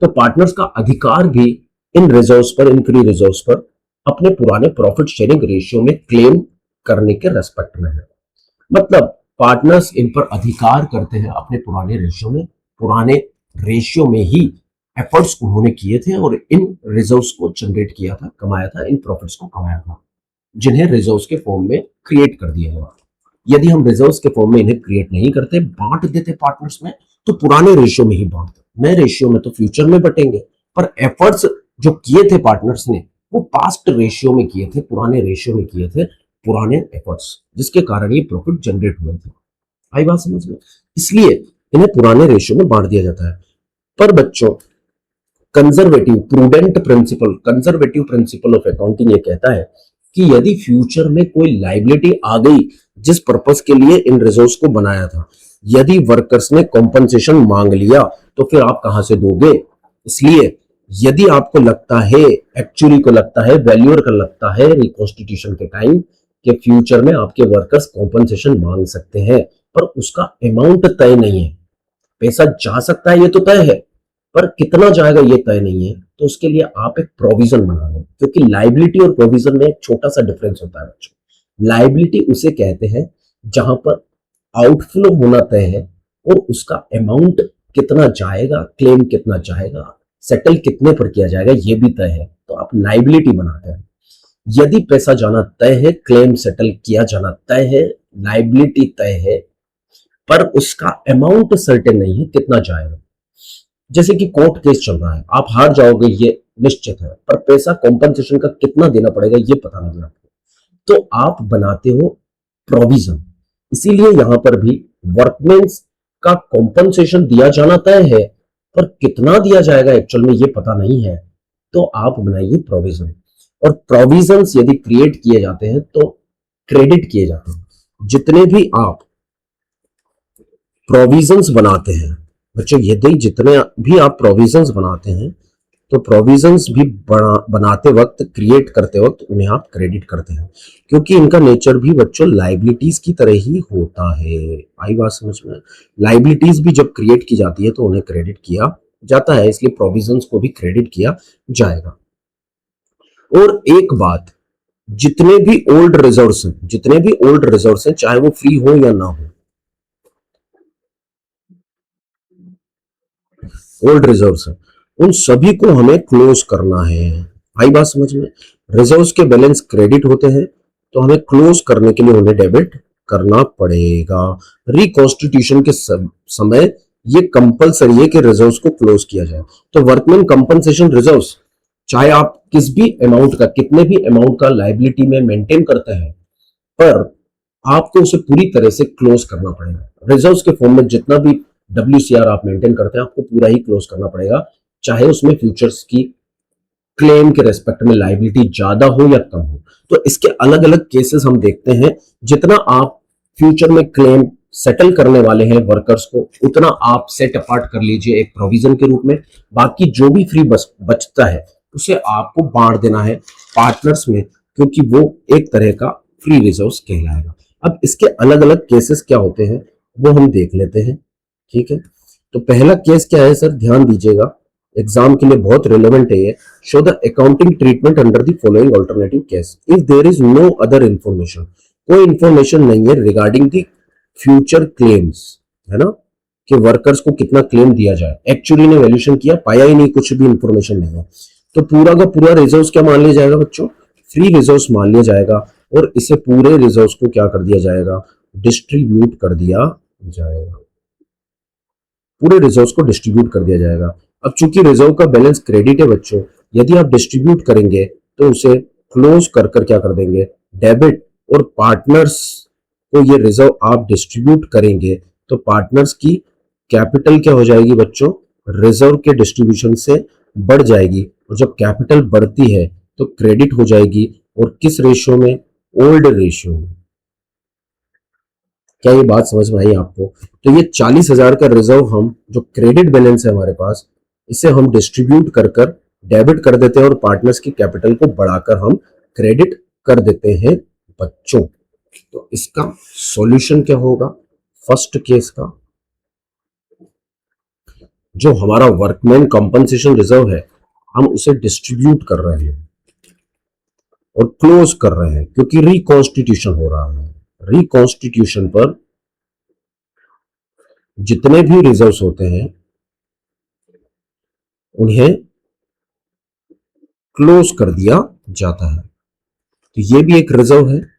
तो पार्टनर्स का अधिकार भी इन रिजर्व्स पर, इन फ्री रिजर्व्स पर अपने पुराने प्रॉफिट शेयरिंग रेशियो में क्लेम करने के रेस्पेक्ट में है। मतलब पार्टनर्स इन पर अधिकार करते हैं अपने पुराने रेशियो में ही एफर्ट्स उन्होंने किए थे और इन रिजर्व्स को जनरेट किया था, कमाया था, इन प्रॉफिट्स को कमाया था, जिन्हें रिजर्व्स के फॉर्म में क्रिएट कर दिया है। यदि हम रिजर्व्स के फॉर्म में इन्हें क्रिएट नहीं करते, बांट देते पार्टनर्स में, तो पुराने रेशियो में ही बांटते, नए रेशियो में तो फ्यूचर में बटेंगे। पर एफर्ट्स जो किए थे पार्टनर्स ने, वो पास्ट रेशियो में किए थे, पुराने रेशियो में किए थे, पुराने एफर्ट्स, जिसके कारण ये प्रॉफिट जनरेट हुए थे। आई बात समझ में? इसलिए इन्हें पुराने रेशियो में बांट दिया जाता है। पर बच्चों, कंजर्वेटिव प्रिंसिपल ऑफ अकाउंटिंग ये कहता है कि यदि फ्यूचर में कोई लायबिलिटी आ गई जिस पर्पस के लिए इन रिजर्व्स को बनाया था, यदि वर्कर्स ने कॉम्पनसेशन मांग लिया, तो फिर आप कहां से दोगे? इसलिए यदि आपको लगता है, एक्चुअली को लगता है, वैल्यूअर का लगता है रिकॉन्स्टिट्यूशन के टाइम कि फ्यूचर में आपके वर्कर्स कॉम्पनसेशन मांग सकते हैं, पर उसका अमाउंट तय नहीं है। पैसा जा सकता है ये तो तय है, पर कितना जाएगा ये तय नहीं है, तो उसके लिए आप एक प्रोविजन बना लो, क्योंकि लायबिलिटी और प्रोविजन में एक छोटा सा डिफरेंस होता है बच्चों। लायबिलिटी उसे कहते हैं जहां पर आउटफ्लो होना तय है और उसका अमाउंट कितना जाएगा, क्लेम कितना जाएगा, सेटल कितने पर किया जाएगा, ये भी तय है, तो आप लायबिलिटी बनाते हैं। यदि पैसा जाना तय है, क्लेम सेटल किया जाना तय है, लायबिलिटी तय है, पर उसका अमाउंट सर्टेन नहीं है कितना जाएगा। जैसे कि कोर्ट केस चल रहा है, आप हार जाओगे ये निश्चित है, पर पैसा कॉम्पनसेशन का कितना देना पड़ेगा ये पता नहीं है आपको, तो आप बनाते हो प्रोविजन। इसीलिए यहां पर भी वर्कमेंस का कॉम्पनसेशन दिया जाना तय है, पर कितना दिया जाएगा एक्चुअल में ये पता नहीं है, तो आप बनाइए प्रोविजन। और प्रोविजंस यदि क्रिएट किए जाते हैं तो क्रेडिट किए जाते हैं। जितने भी आप प्रोविजंस बनाते हैं बच्चों, यदि जितने भी आप प्रोविजंस बनाते हैं तो प्रोविजंस भी बनाते वक्त, क्रिएट करते वक्त उन्हें आप क्रेडिट करते हैं, क्योंकि इनका नेचर भी बच्चों लाइबिलिटीज की तरह ही होता है। आई बात समझ में? लाइबिलिटीज भी जब क्रिएट की जाती है तो उन्हें क्रेडिट किया जाता है, इसलिए प्रोविजंस को भी क्रेडिट किया जाएगा। और एक बात, जितने भी ओल्ड रिजर्व्स हैं, जितने भी ओल्ड रिजर्व्स हैं, चाहे वो फ्री हो या ना हो, ओल्ड रिजर्व्स हैं, उन सभी को हमें क्लोज करना है। आई बात समझ में? रिजर्व्स के बैलेंस क्रेडिट होते हैं तो हमें क्लोज करने के लिए उन्हें डेबिट करना पड़ेगा। रिकॉन्स्टिट्यूशन के समय ये कंपलसरी है कि रिजर्व्स को क्लोज किया जाए। तो वर्कमैन कंपनसेशन रिजर्व्स, चाहे आप किस भी अमाउंट का, कितने भी अमाउंट का लाइबिलिटी में मेंटेन करते हैं, पर आपको उसे पूरी तरह से क्लोज करना पड़ेगा। रिजर्व्स के फॉर्म में जितना भी WCR आप मेंटेन करते हैं, आपको पूरा ही क्लोज करना पड़ेगा, चाहे उसमें फ्यूचर्स की क्लेम के रेस्पेक्ट में लाइबिलिटी ज्यादा हो या कम हो। तो इसके अलग अलग केसेस हम देखते हैं। जितना आप फ्यूचर में क्लेम सेटल करने वाले हैं वर्कर्स को, उतना आप सेट अपार्ट कर लीजिए एक प्रोविजन के रूप में। बाकी जो भी फ्री बचता है उसे आपको बांट देना है पार्टनर्स में, क्योंकि वो एक तरह का फ्री रिजर्व्स कहलाएगा। अब इसके अलग अलग केसेस क्या होते हैं वो हम देख लेते हैं, ठीक है। तो पहला केस क्या है सर, ध्यान दीजिएगा, एग्जाम के लिए बहुत रिलेवेंट है ये। Show the accounting treatment under the following alternative case if there is no other information. कोई इंफॉर्मेशन नहीं है रिगार्डिंग द फ्यूचर क्लेम्स, है ना, कि वर्कर्स को कितना क्लेम दिया जाए। एक्चुअली ने वैल्यूएशन किया, पाया ही नहीं, कुछ भी इंफॉर्मेशन नहीं है, तो पूरा का पूरा रिजर्व्स क्या मान लिया जाएगा बच्चों, फ्री रिजर्व्स मान लिया जाएगा। और इसे पूरे रिजर्व्स को क्या कर दिया जाएगा, डिस्ट्रीब्यूट कर दिया जाएगा, पूरे रिजर्व्स को डिस्ट्रीब्यूट कर दिया जाएगा। अब चूंकि रिजर्व का बैलेंस क्रेडिट है बच्चों, यदि आप डिस्ट्रीब्यूट करेंगे तो उसे क्लोज कर कर क्या कर देंगे, डेबिट। और पार्टनर्स को ये रिजर्व आप डिस्ट्रीब्यूट करेंगे तो पार्टनर्स की कैपिटल क्या हो जाएगी बच्चों, रिजर्व के डिस्ट्रीब्यूशन से बढ़ जाएगी। और जब कैपिटल बढ़ती है तो क्रेडिट हो जाएगी, और किस रेशियो में, ओल्ड रेशियो में। क्या ये बात समझ में आई आपको? तो ये 40,000 का रिजर्व हम, जो क्रेडिट बैलेंस है हमारे पास, इसे हम डिस्ट्रीब्यूट कर कर डेबिट कर देते हैं और पार्टनर्स की कैपिटल को बढ़ाकर हम क्रेडिट कर देते हैं बच्चों। तो इसका सॉल्यूशन क्या होगा, फर्स्ट केस का, जो हमारा वर्कमैन कंपनसेशन रिजर्व है, हम उसे डिस्ट्रीब्यूट कर रहे हैं और क्लोज कर रहे हैं, क्योंकि रिकॉन्स्टिट्यूशन हो रहा है। रिकॉन्स्टिट्यूशन पर जितने भी रिजर्व्स होते हैं उन्हें क्लोज कर दिया जाता है। तो ये भी एक रिजर्व है,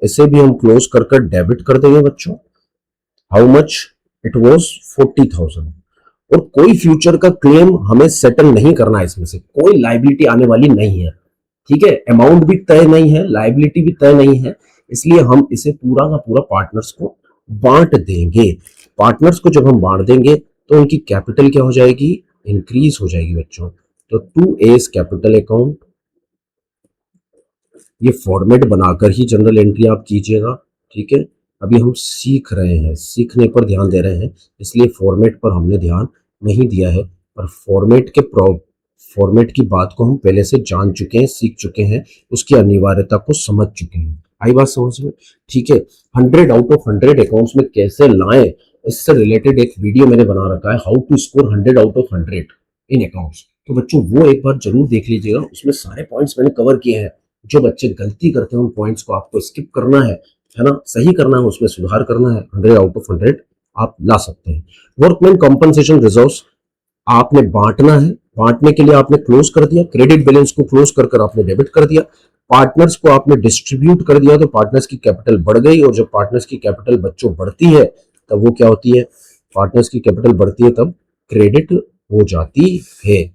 इसे भी हम क्लोज कर कर डेबिट कर देंगे बच्चों। How much, it was 40,000। और कोई फ्यूचर का क्लेम हमें सेटल नहीं करना है, इसमें से कोई लाइबिलिटी आने वाली नहीं है, ठीक है। अमाउंट भी तय नहीं है, लाइबिलिटी भी तय नहीं है, इसलिए हम इसे पूरा का पूरा पार्टनर्स को बांट देंगे। पार्टनर्स को जब हम बांट देंगे तो उनकी कैपिटल क्या हो जाएगी, इंक्रीज हो जाएगी बच्चों। तो 2A's कैपिटल अकाउंट, ये फॉर्मेट बनाकर ही जनरल एंट्री आप कीजिएगा, ठीक है। अभी हम सीख रहे हैं, सीखने पर ध्यान दे रहे हैं, इसलिए फॉर्मेट पर हमने ध्यान नहीं दिया है। पर फॉर्मेट की बात को हम पहले से जान चुके हैं, सीख चुके हैं, उसकी अनिवार्यता को समझ चुके हैं। आई बात समझ में? ठीक है। 100 आउट ऑफ 100 अकाउंट्स में कैसे लाएं, इससे रिलेटेड एक वीडियो मैंने बना रखा है, how to score 100 out of 100 in accounts. तो बच्चों वो एक बार जरूर देख लीजिएगा, उसमें सारे पॉइंट्स मैंने कवर किए हैं। जो बच्चे गलती करते हैं उन पॉइंट्स को आपको स्किप करना है ना, सही करना है, उसमें सुधार करना है। 100 आउट ऑफ 100 आप ला सकते हैं। वर्कमैन कॉम्पनसेशन रिजर्व्स आपने बांटना है, बांटने के लिए आपने क्लोज कर दिया, क्रेडिट बैलेंस को क्लोज कर कर आपने डेबिट कर दिया, पार्टनर्स को आपने डिस्ट्रीब्यूट कर दिया, तो पार्टनर्स की कैपिटल बढ़ गई। और जब पार्टनर्स की कैपिटल बच्चों बढ़ती है तब वो क्या होती है, पार्टनर्स की कैपिटल बढ़ती है तब क्रेडिट हो जाती है।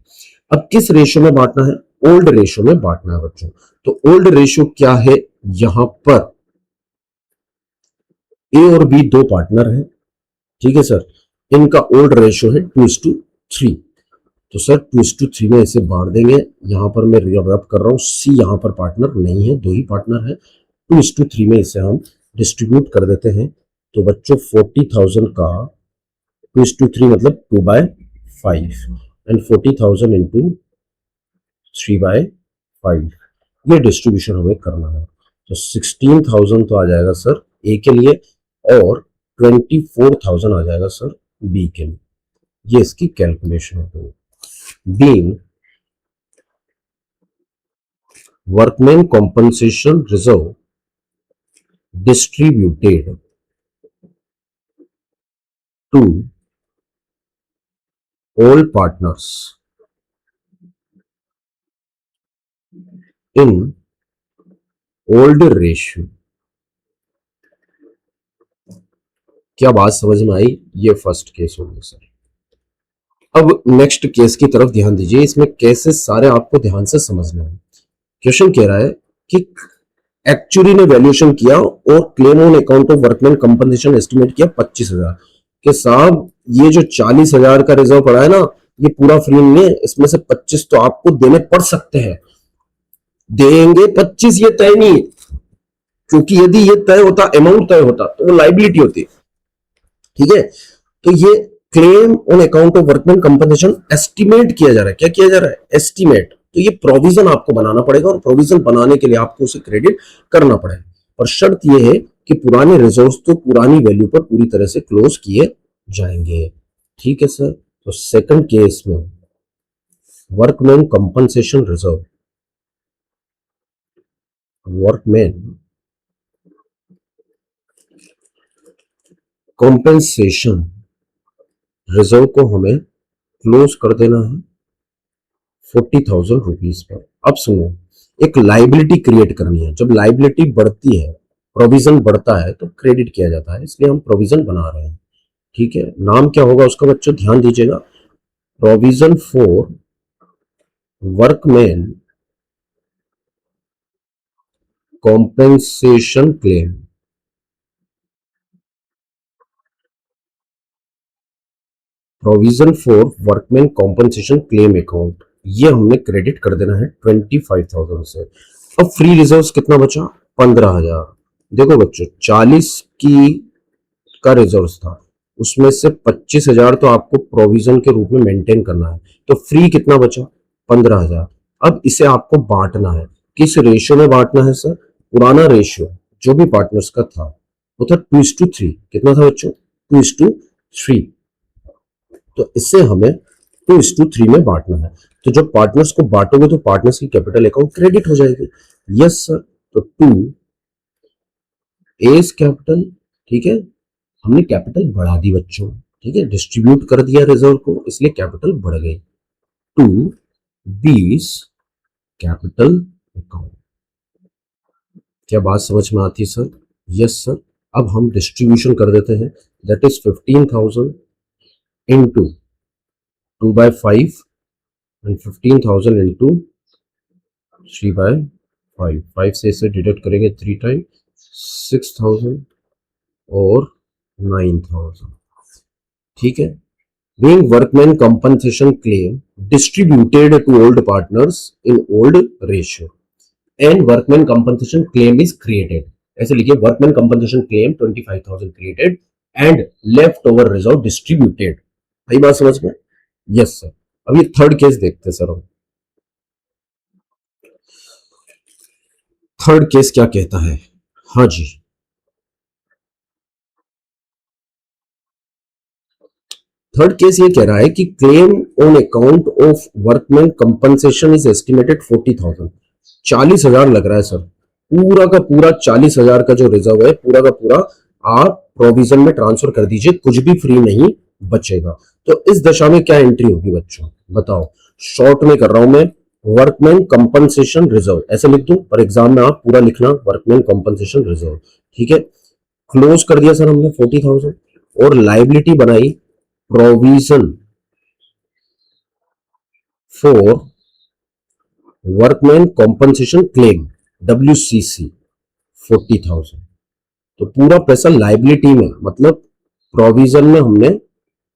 अब किस रेशियो में बांटना है, ओल्ड रेशियो में बांटना है बच्चों। तो ओल्ड रेशियो क्या है, यहां पर ए और बी दो पार्टनर हैं, ठीक है सर, इनका ओल्ड रेशियो है 2:3। तो सर 2:3 में इसे बांट देंगे। यहां पर मैं रब कर रहा हूं, सी यहां पर पार्टनर नहीं है, दो ही पार्टनर है। 2:3 में इसे हम डिस्ट्रीब्यूट कर देते हैं। तो बच्चों 40,000 का 2:3 मतलब 2/5 एंड 40,000 इंटू 3/5, ये डिस्ट्रीब्यूशन हमें करना है। तो 16,000 तो आ जाएगा सर ए के लिए और 24,000 आ जाएगा सर बी के लिए। ये इसकी कैलकुलेशन होगी। Being workman compensation reserve distributed to all partners in old ratio। क्या बात समझ में आई? ये फर्स्ट केस हो गया सर। अब नेक्स्ट केस की तरफ ध्यान दीजिए, इसमें केसेस सारे आपको ध्यान से समझने हैं। क्वेश्चन कह रहा है कि एक्चुअली ने वैल्यूएशन किया और claim on account of workman compensation estimate किया 25,000 के साहब ये जो 40,000 का रिजर्व पड़ा है ना, ये पूरा फ्री नहीं है, इसमें से 25 तो आपको देने पड़ सकते हैं। देंगे 25 ये तय नहीं, क्योंकि यदि ये तय होता, अमाउंट तय होता तो वो लाइबिलिटी होती। ठीक है, तो ये claim on account of workman compensation estimate किया जा रहा है। क्या किया जा रहा है? एस्टिमेट। तो ये प्रोविजन आपको बनाना पड़ेगा और प्रोविजन बनाने के लिए आपको उसे क्रेडिट करना पड़ेगा, और शर्त यह है कि पुराने रिजर्व्स तो पुरानी वैल्यू पर पूरी तरह से क्लोज किए जाएंगे। ठीक है सर। तो सेकंड केस में workman compensation reserve, workman compensation reserve को हमें क्लोज कर देना है 40,000 रुपीज पर। अब सुनो, एक लाइबिलिटी क्रिएट करनी है। जब लाइबिलिटी बढ़ती है, प्रोविजन बढ़ता है, तो क्रेडिट किया जाता है, इसलिए हम प्रोविजन बना रहे हैं। ठीक है, नाम क्या होगा उसका बच्चों ध्यान दीजिएगा, provision for workman compensation claim. Provision for workman compensation claim account, ये हमने क्रेडिट कर देना है 25,000 से। अब फ्री रिजर्व्स कितना बचा? 15,000। देखो बच्चों, 40 की का रिजर्व था, उसमें से 25,000 तो आपको प्रोविजन के रूप में मेंटेन करना है, तो फ्री कितना बचा? 15,000। अब इसे आपको बांटना है। किस रेशियो में बांटना है सर? पुराना रेशियो जो भी पार्टनर्स का था वो था 2:3। कितना था बच्चों? 2:3। तो इससे हमें 2:3 में बांटना है। तो जब पार्टनर्स को बांटोगे तो पार्टनर्स की कैपिटल अकाउंट क्रेडिट हो जाएगी। Yes sir. तो 2 एज कैपिटल, ठीक है, हमने कैपिटल बढ़ा दी बच्चों। ठीक है, डिस्ट्रीब्यूट कर दिया रिजर्व को, इसलिए कैपिटल बढ़ गई। 2 बीस कैपिटल अकाउंट। क्या बात समझ में आती है सर? Yes sir. अब हम डिस्ट्रीब्यूशन कर देते हैं, that is 15,000 into 2/5 and 15,000 into 3/5। 5 से इसे डिडक्ट करेंगे 3 टाइम, 6,000 और 9,000। ठीक है, being workman compensation claim distributed to old partners in old ratio and workman compensation claim is created। ऐसे लिखिए, workman compensation claim 25,000 created and leftover reserve distributed। सही बात समझ में? Yes sir. अब ये थर्ड केस देखते हैं सर। हम थर्ड केस क्या कहता है? हाँ जी, थर्ड केस ये कह रहा है कि claim on account of workman compensation is estimated 40,000। 40,000 लग रहा है सर, पूरा का पूरा 40,000 का जो रिजर्व है पूरा का पूरा आप प्रोविजन में ट्रांसफर कर दीजिए, कुछ भी फ्री नहीं बचेगा। तो इस दशा में क्या एंट्री होगी बच्चों, बताओ? शॉर्ट में कर रहा हूं मैं, वर्कमैन कंपनसेशन रिजर्व ऐसे लिख दूं, पर एग्जाम में आप पूरा लिखना वर्कमैन कंपनसेशन रिजर्व। ठीक है, क्लोज कर दिया सर हमने 40,000 और लाइबिलिटी बनाई provision for workman compensation claim WCC 40,000। तो पूरा पैसा लाइबिलिटी में, मतलब प्रोविजन में हमने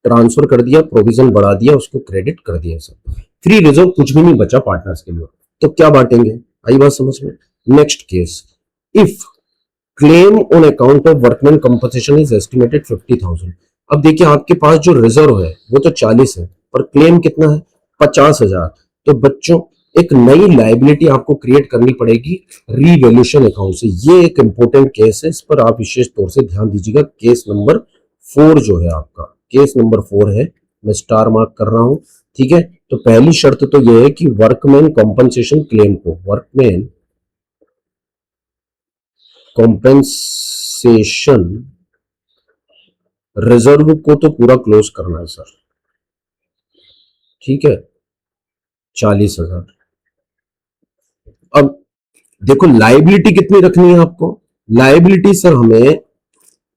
ट्रांसफर कर दिया, प्रोविजन बढ़ा दिया, उसको क्रेडिट कर दिया सर। फ्री रिजर्व कुछ भी नहीं बचा पार्टनर्स के लिए, तो क्या बांटेंगे? आई बात समझ में? Next case, if claim on account of workman compensation is estimated 50,000। अब देखिए आपके पास जो रिजर्व है वो तो 40 है, पर क्लेम कितना है? 50,000। तो बच्चों एक नई लाइबिलिटी आपको क्रिएट करनी पड़ेगी रीवैल्यूएशन अकाउंट से। ये एक इंपॉर्टेंट केस है, इस पर आप विशेष तौर से ध्यान दीजिएगा। केस नंबर 4 जो है आपका, केस नंबर 4 है, मैं स्टार मार्क कर रहा हूं। ठीक है, तो पहली शर्त तो यह है कि वर्कमैन कॉम्पनसेशन क्लेम को, वर्कमैन कॉम्पेंसेशन रिजर्व को तो पूरा क्लोज करना है सर। ठीक है, 40,000। अब देखो लाइबिलिटी कितनी रखनी है आपको? लाइबिलिटी सर हमें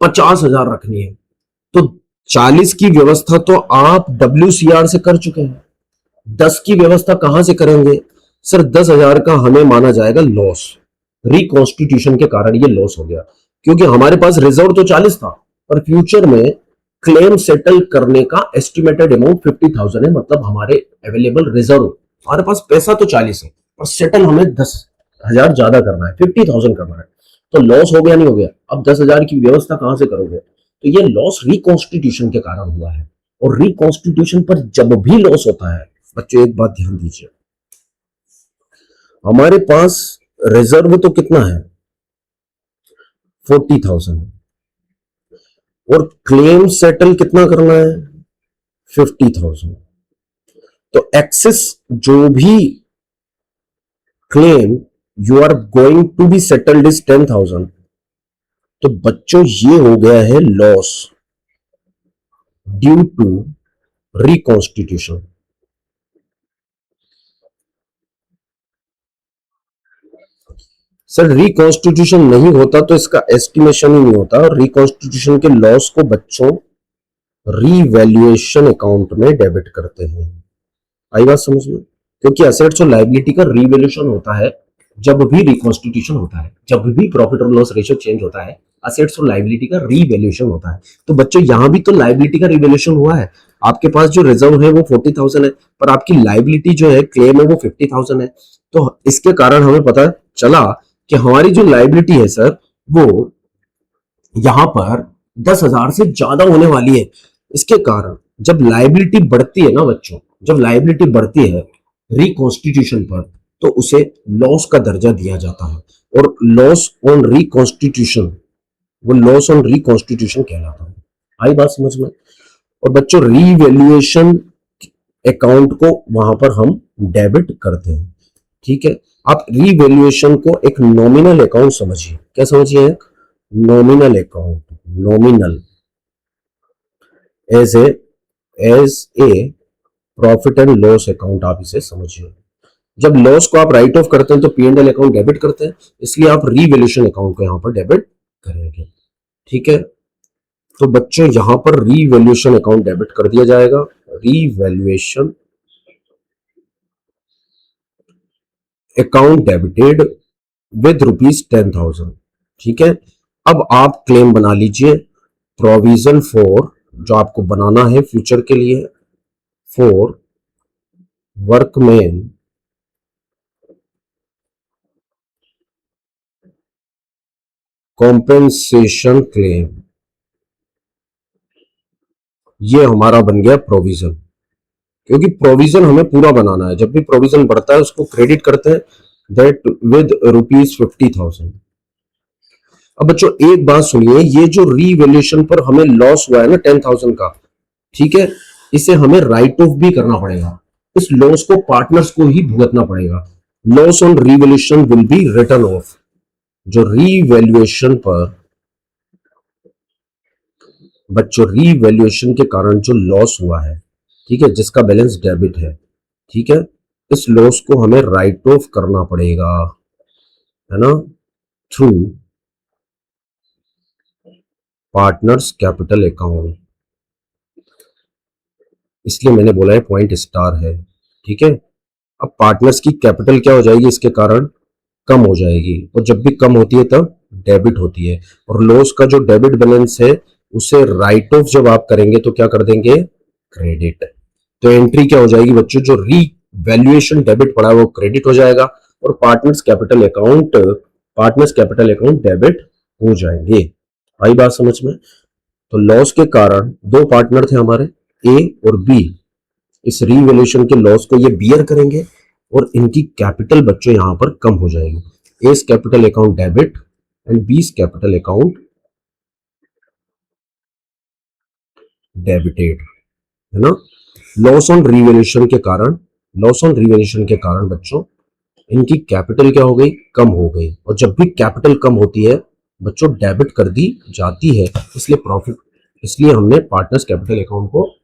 50,000 रखनी है। तो 40 की व्यवस्था तो आप WCR से कर चुके हैं, 10 की व्यवस्था कहां से करेंगे? सर 10,000 का हमें माना जाएगा लॉस। रिकॉन्स्टिट्यूशन के कारण ये लॉस हो गया, क्योंकि हमारे पास रिजर्व तो 40 था, पर फ्यूचर में क्लेम सेटल करने का एस्टिमेटेड अमाउंट 50,000 है। मतलब हमारे अवेलेबल रिजर्व, हमारे पास पैसा तो 40 है, पर सेटल हमें 10,000 ज्यादा करना है, 50,000 करना है। तो लॉस हो गया नहीं हो गया? अब 10,000 की व्यवस्था कहां से करोगे? तो ये लॉस रिकॉन्स्टिट्यूशन के कारण हुआ है। और रिकॉन्स्टिट्यूशन पर जब भी लॉस होता है बच्चों, एक बात ध्यान दीजिए, हमारे पास रिजर्व तो कितना है? 40,000, और क्लेम सेटल कितना करना है? 50,000। तो एक्सेस जो भी claim you are going to be settled is 10,000। तो बच्चों ये हो गया है loss due to reconstitution. Sir reconstitution नहीं होता तो इसका एस्टिमेशन ही नहीं होता, और रिकॉन्स्टिट्यूशन के लॉस को बच्चों रीवैल्यूएशन अकाउंट में डेबिट करते हैं। आई बात समझ में? क्योंकि एसेट्स और लायबिलिटी का रीवैल्यूएशन होता है जब भी रिकॉन्स्टिट्यूशन होता है, जब भी प्रॉफिट और लॉस रेशियो चेंज होता है, असेट्स और लायबिलिटी का रीवैल्यूएशन होता है। तो बच्चों यहां भी तो लायबिलिटी का रीवैल्यूएशन हुआ है। आपके पास जो रिजर्व है वो 40,000 है, पर आपकी लायबिलिटी जो है क्लेम है वो 50,000 है। तो इसके कारण हमें पता चला कि हमारी जो लायबिलिटी है सर वो यहां पर 10,000 से ज्यादा होने वाली है। इसके कारण जब लायबिलिटी बढ़ती है ना बच्चों, जब लायबिलिटी बढ़ती है रिकॉन्स्टिट्यूशन पर, तो उसे लॉस का दर्जा दिया जाता है, और लॉस ऑन रिकॉन्स्टिट्यूशन, वो लॉस ऑन रिकॉन्स्टिट्यूशन कहलाता है। आई बात समझ में? और बच्चों रीवैल्यूएशन अकाउंट को वहां पर हम डेबिट करते हैं। ठीक है, आप रीवैल्यूएशन को एक नॉमिनल अकाउंट समझिए। क्या समझिए? एक nominal account, nominal as a profit and loss account आप इसे समझिए। जब लॉस को आप राइट ऑफ करते हैं तो P&L अकाउंट डेबिट करते हैं, इसलिए आप रीवैल्यूएशन अकाउंट को यहां पर डेबिट करेंगे। ठीक है, तो बच्चों यहां पर रीवैल्यूएशन अकाउंट डेबिट कर दिया जाएगा। Revaluation account debited with ₹10,000। ठीक है, अब आप क्लेम बना लीजिए, प्रोविजन फॉर, जो आपको बनाना है फ्यूचर के लिए, फॉर वर्कमैन कॉम्पेंसेशन क्लेम। ये हमारा बन गया प्रोविजन, क्योंकि प्रोविजन हमें पूरा बनाना है। जब भी प्रोविजन बढ़ता है उसको क्रेडिट करते हैं, दैट विद ₹50,000। अब बच्चों एक बात सुनिए, ये जो रीवैल्यूएशन पर हमें लॉस हुआ है ना 10,000 का, ठीक है, इसे हमें राइट ऑफ भी करना पड़ेगा। इस लॉस को पार्टनर्स को ही भुगतना पड़ेगा। Loss on revaluation will be return of. जो रीवैल्यूएशन पर बच्चों, रीवैल्यूएशन के कारण जो लॉस हुआ है, ठीक है, जिसका बैलेंस डेबिट है, ठीक है, इस लॉस को हमें राइट ऑफ करना पड़ेगा, है ना, थ्रू पार्टनर्स कैपिटल अकाउंट। इसलिए मैंने बोला है पॉइंट स्टार है। ठीक है, अब पार्टनर्स की कैपिटल क्या हो जाएगी इसके कारण? कम हो जाएगी, और जब भी कम होती है तब डेबिट होती है। और लॉस का जो डेबिट बैलेंस है उसे राइट ऑफ जब आप करेंगे तो क्या कर देंगे? क्रेडिट। तो एंट्री क्या हो जाएगी बच्चों? जो री वैल्यूएशन डेबिट पड़ा है वो क्रेडिट हो जाएगा, और पार्टनर्स कैपिटल अकाउंट डेबिट हो जाएंगे। आई बात समझ में? तो लॉस के कारण दो पार्टनर थे हमारे, ए और बी, इस रीवैल्यूएशन के लॉस को ये बियर करेंगे और इनकी कैपिटल बच्चों यहां पर कम हो जाएगी। S capital account debit and बीस कैपिटल अकाउंट डेबिटेड, है ना। लॉस ऑन रीवैल्यूएशन के कारण, लॉस ऑन रीवैल्यूएशन के कारण बच्चों इनकी कैपिटल क्या हो गई, कम हो गई। और जब भी कैपिटल कम होती है बच्चों डेबिट कर दी जाती है, इसलिए प्रॉफिट, इसलिए हमने पार्टनर्स कैपिटल अकाउंट को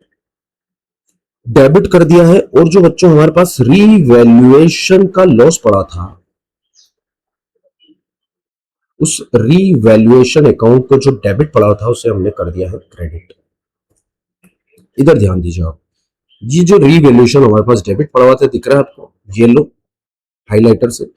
डेबिट कर दिया है। और जो बच्चों हमारे पास रीवैल्यूएशन का लॉस पड़ा था, उस रीवैल्यूएशन अकाउंट को जो डेबिट पड़ा था उसे हमने कर दिया है क्रेडिट। इधर ध्यान दीजिए आप, ये जो रीवैल्यूएशन हमारे पास डेबिट पड़ा हुआ था दिख रहा है आपको, ये लो हाइलाइटर से,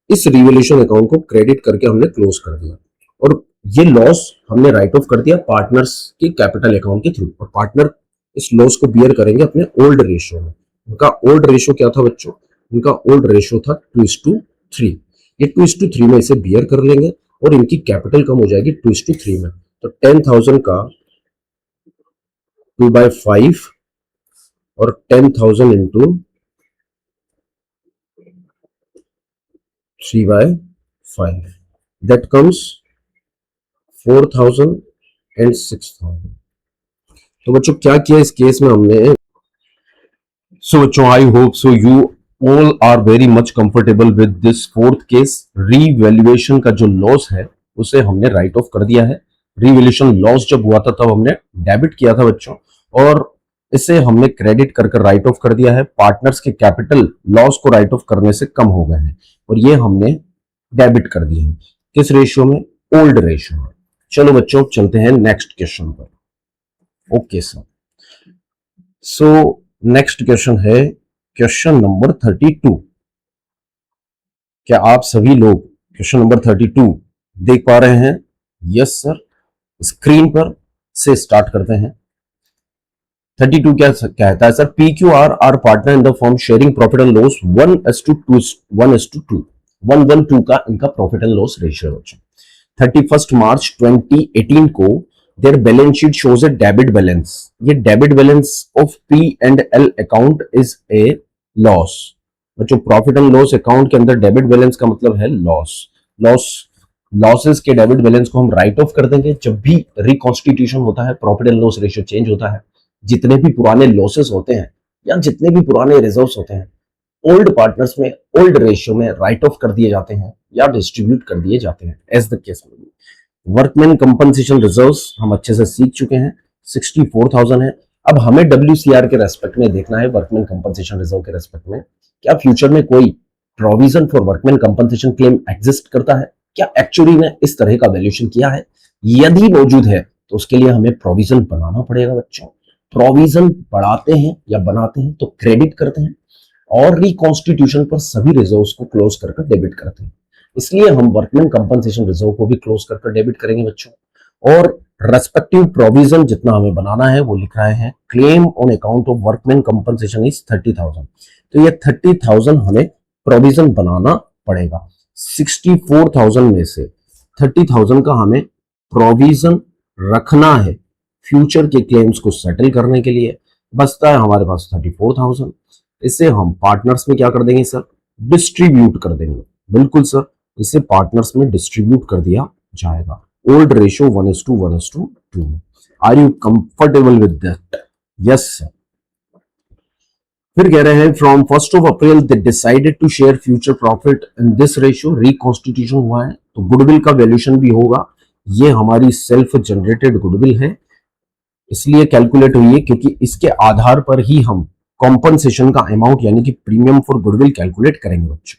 इस रीवैल्यूएशन अकाउंट को क्रेडिट करके हमने क्लोज कर दिया और ये लॉस हमने राइट ऑफ कर दिया पार्टनर्स के कैपिटल अकाउंट के थ्रू। और पार्टनर इस लॉस को बियर करेंगे अपने ओल्ड रेशियो में। उनका ओल्ड रेशियो क्या था बच्चों, उनका ओल्ड रेशियो था 2:3। ये 2:3 में इसे बियर कर लेंगे और इनकी कैपिटल कम हो जाएगी 2:3 में। तो 10,000 का 2/5 और 10,000 इंटू 3/5, that comes 4,000 and 6,000। तो बच्चों क्या किया इस केस में हमने, सो बच्चों I hope so you all are very much comfortable with this fourth case. Revaluation का जो लॉस है उसे हमने राइट ऑफ कर दिया है। रीवैल्यूएशन लॉस जब हुआ था तब हमने डेबिट किया था बच्चों, और इसे हमने क्रेडिट कर राइट ऑफ कर दिया है। पार्टनर्स के कैपिटल लॉस को राइट ऑफ करने से कम हो गए हैं और ये हमने डेबिट कर दिए हैं किस रेशियो में, ओल्ड रेशियो में। चलो बच्चों चलते हैं नेक्स्ट क्वेश्चन पर। Okay sir, so next question है क्वेश्चन नंबर 32। क्या आप सभी लोग क्वेश्चन नंबर 32 देख पा रहे हैं? यस सर, स्क्रीन पर से स्टार्ट करते हैं। 32 क्या कहता है sir, P Q R partner in the form sharing profit and loss 1:2 का इनका प्रॉफिट एंड लॉस रेशियो है। 31 मार्च 2018 को their balance sheet shows a debit balance. ये debit balance of P and L account is a loss. बच्चों profit and loss account के अंदर debit balance का मतलब है लॉस। लॉसेस के डेबिट बैलेंस को हम राइट ऑफ कर देंगे जब भी रिकॉन्स्टिट्यूशन होता है, profit and loss ratio change होता है। जितने भी पुराने लॉसेस होते हैं या जितने भी पुराने रिजर्व्स होते हैं, ओल्ड पार्टनर्स में ओल्ड रेशियो में राइट ऑफ कर दिए जाते हैं या डिस्ट्रीब्यूट कर दिए जाते हैं, एज द केस में। वर्कमैन कंपनसेशन रिजर्व्स हम अच्छे से सीख चुके हैं, 64,000 है। अब हमें WCR के रेस्पेक्ट में देखना है, वर्कमैन कंपनसेशन रिजर्व के रेस्पेक्ट में क्या फ्यूचर में कोई provision for workman compensation claim exist करता है, क्या एक्चुअली ने इस तरह का वैल्यूएशन किया है। यदि मौजूद है तो उसके लिए हमें प्रोविजन बनाना पड़ेगा बच्चों। प्रोविजन बढ़ाते हैं या बनाते हैं तो क्रेडिट करते हैं, और रिकॉन्स्टिट्यूशन पर सभी रिजर्व्स को क्लोज कर डेबिट करते हैं। इसलिए हम वर्कमैन कंपनसेशन रिजर्व को भी क्लोज कर डेबिट करेंगे बच्चों। और रेस्पेक्टिव प्रोविजन जितना हमें बनाना है वो लिख रहे हैं, claim on account of workman compensation is 30,000। तो ये 30,000 हमें प्रोविजन बनाना पड़ेगा। 64,000 में से 30,000 का हमें प्रोविजन रखना है फ्यूचर के क्लेम्स को सेटल करने के लिए। बचता है हमारे पास 34,000। इसे हम पार्टनर्स में क्या कर देंगे सर, डिस्ट्रीब्यूट कर देंगे। बिल्कुल सर, इसे पार्टनर्स में डिस्ट्रीब्यूट कर दिया जाएगा। Old ratio 1:2। Are you comfortable with that? Yes sir. फिर कह रहे हैं from 1 April they decided to share future profit in this ratio. Reconstitution हुआ है तो गुडविल का वैल्यूएशन भी होगा। ये हमारी सेल्फ जनरेटेड गुडविल है, इसलिए कैलकुलेट हुई है क्योंकि इसके आधार पर ही हम कॉम्पनसेशन का अमाउंट यानी कि प्रीमियम फॉर गुडविल कैलकुलेट करेंगे बच्चों।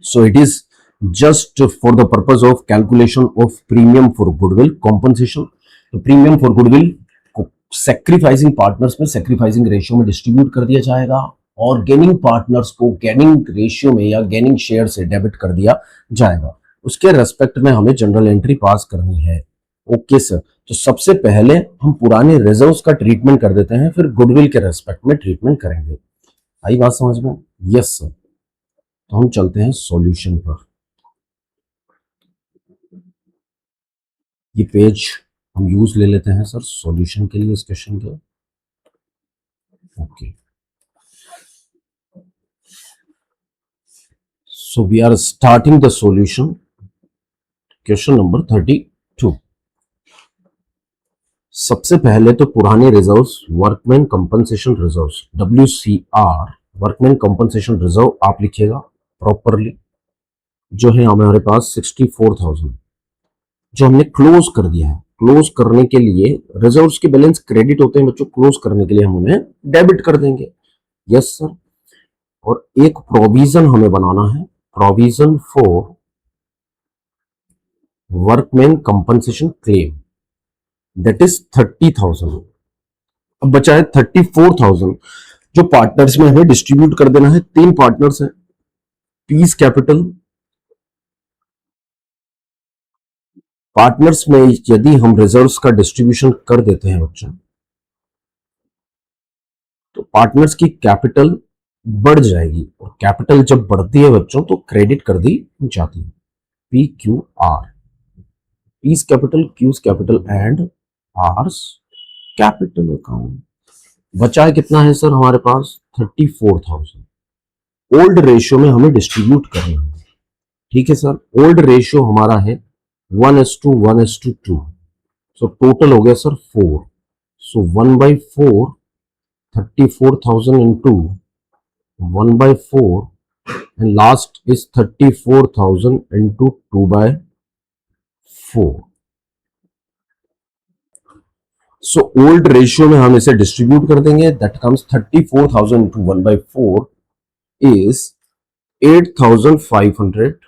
So it is just for the purpose of calculation of premium for goodwill compensation. तो प्रीमियम फॉर गुडविल को सैक्रिफाइसिंग पार्टनर्स में सैक्रिफाइसिंग रेशियो में डिस्ट्रीब्यूट कर दिया जाएगा और गेनिंग पार्टनर्स को गेनिंग रेशियो में या गेनिंग शेयर से डेबिट कर दिया जाएगा। उसके रेस्पेक्ट में हमें जनरल एंट्री पास करनी है। ओके सर, तो सबसे पहले हम पुराने रिजर्व्स का ट्रीटमेंट कर देते हैं, फिर गुडविल के रेस्पेक्ट में ट्रीटमेंट करेंगे। आई बात समझ में? Yes sir. तो हम चलते हैं सॉल्यूशन पर। ये पेज हम यूज ले लेते हैं सर सॉल्यूशन के लिए इस क्वेश्चन के। Okay, so we are starting the solution. Question number 32। सबसे पहले तो पुराने reserves, workman compensation reserves, WCR, workman compensation reserve आप लिखिएगा प्रॉपरली, जो है हमारे पास 64,000, जो हमने क्लोज कर दिया है। क्लोज करने के लिए रिजर्व्स के बैलेंस क्रेडिट होते हैं बच्चों, क्लोज करने के लिए हम उन्हें डेबिट कर देंगे। Yes sir. और एक प्रोविजन हमें बनाना है, provision for workman compensation claim, that is 30,000। अब बचा है 34,000, जो पार्टनर्स में हमें डिस्ट्रीब्यूट कर देना है। तीन पार्टनर्स हैं, पीस कैपिटल। पार्टनर्स में यदि हम रिजर्व्स का डिस्ट्रीब्यूशन कर देते हैं बच्चों, तो पार्टनर्स की कैपिटल बढ़ जाएगी, और कैपिटल जब बढ़ती है बच्चों तो क्रेडिट कर दी जाती है। PQR, P's capital, Q's capital and R's capital account. बचा है कितना है सर हमारे पास? 34,000। ओल्ड रेशियो में हमें डिस्ट्रीब्यूट करना है। ठीक है सर। ओल्ड रेशियो हमारा है 1:1:2। सो टोटल हो गया sir 4। So 1/4, 34,000 into 1/4, and last is 34,000 into 2/4. So old ratio में हम इसे डिस्ट्रीब्यूट कर देंगे, that comes 34,000 into 1/4 is 8,500,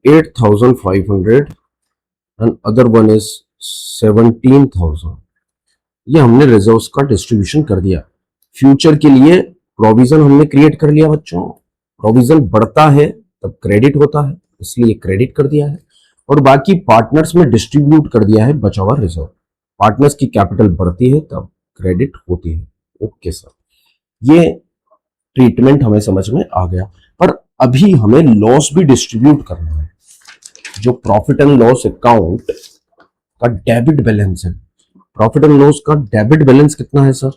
8,500, and other one is 17,000। ये हमने रिजर्व्स का डिस्ट्रीब्यूशन कर दिया। फ्यूचर के लिए प्रोविजन हमने क्रिएट कर लिया बच्चों। प्रोविजन बढ़ता है तब क्रेडिट होता है, इसलिए क्रेडिट कर दिया है। और बाकी पार्टनर्स में डिस्ट्रीब्यूट कर दिया है बचा हुआ रिजर्व। पार्टनर्स की कैपिटल बढ़ती है तब क्रेडिट होती है। ओके सर, ये ट्रीटमेंट हमें समझ में आ गया। पर अभी हमें लॉस भी डिस्ट्रीब्यूट करना है। जो प्रॉफिट एंड लॉस अकाउंट का डेबिट बैलेंस है, प्रॉफिट एंड लॉस का डेबिट बैलेंस कितना है सर?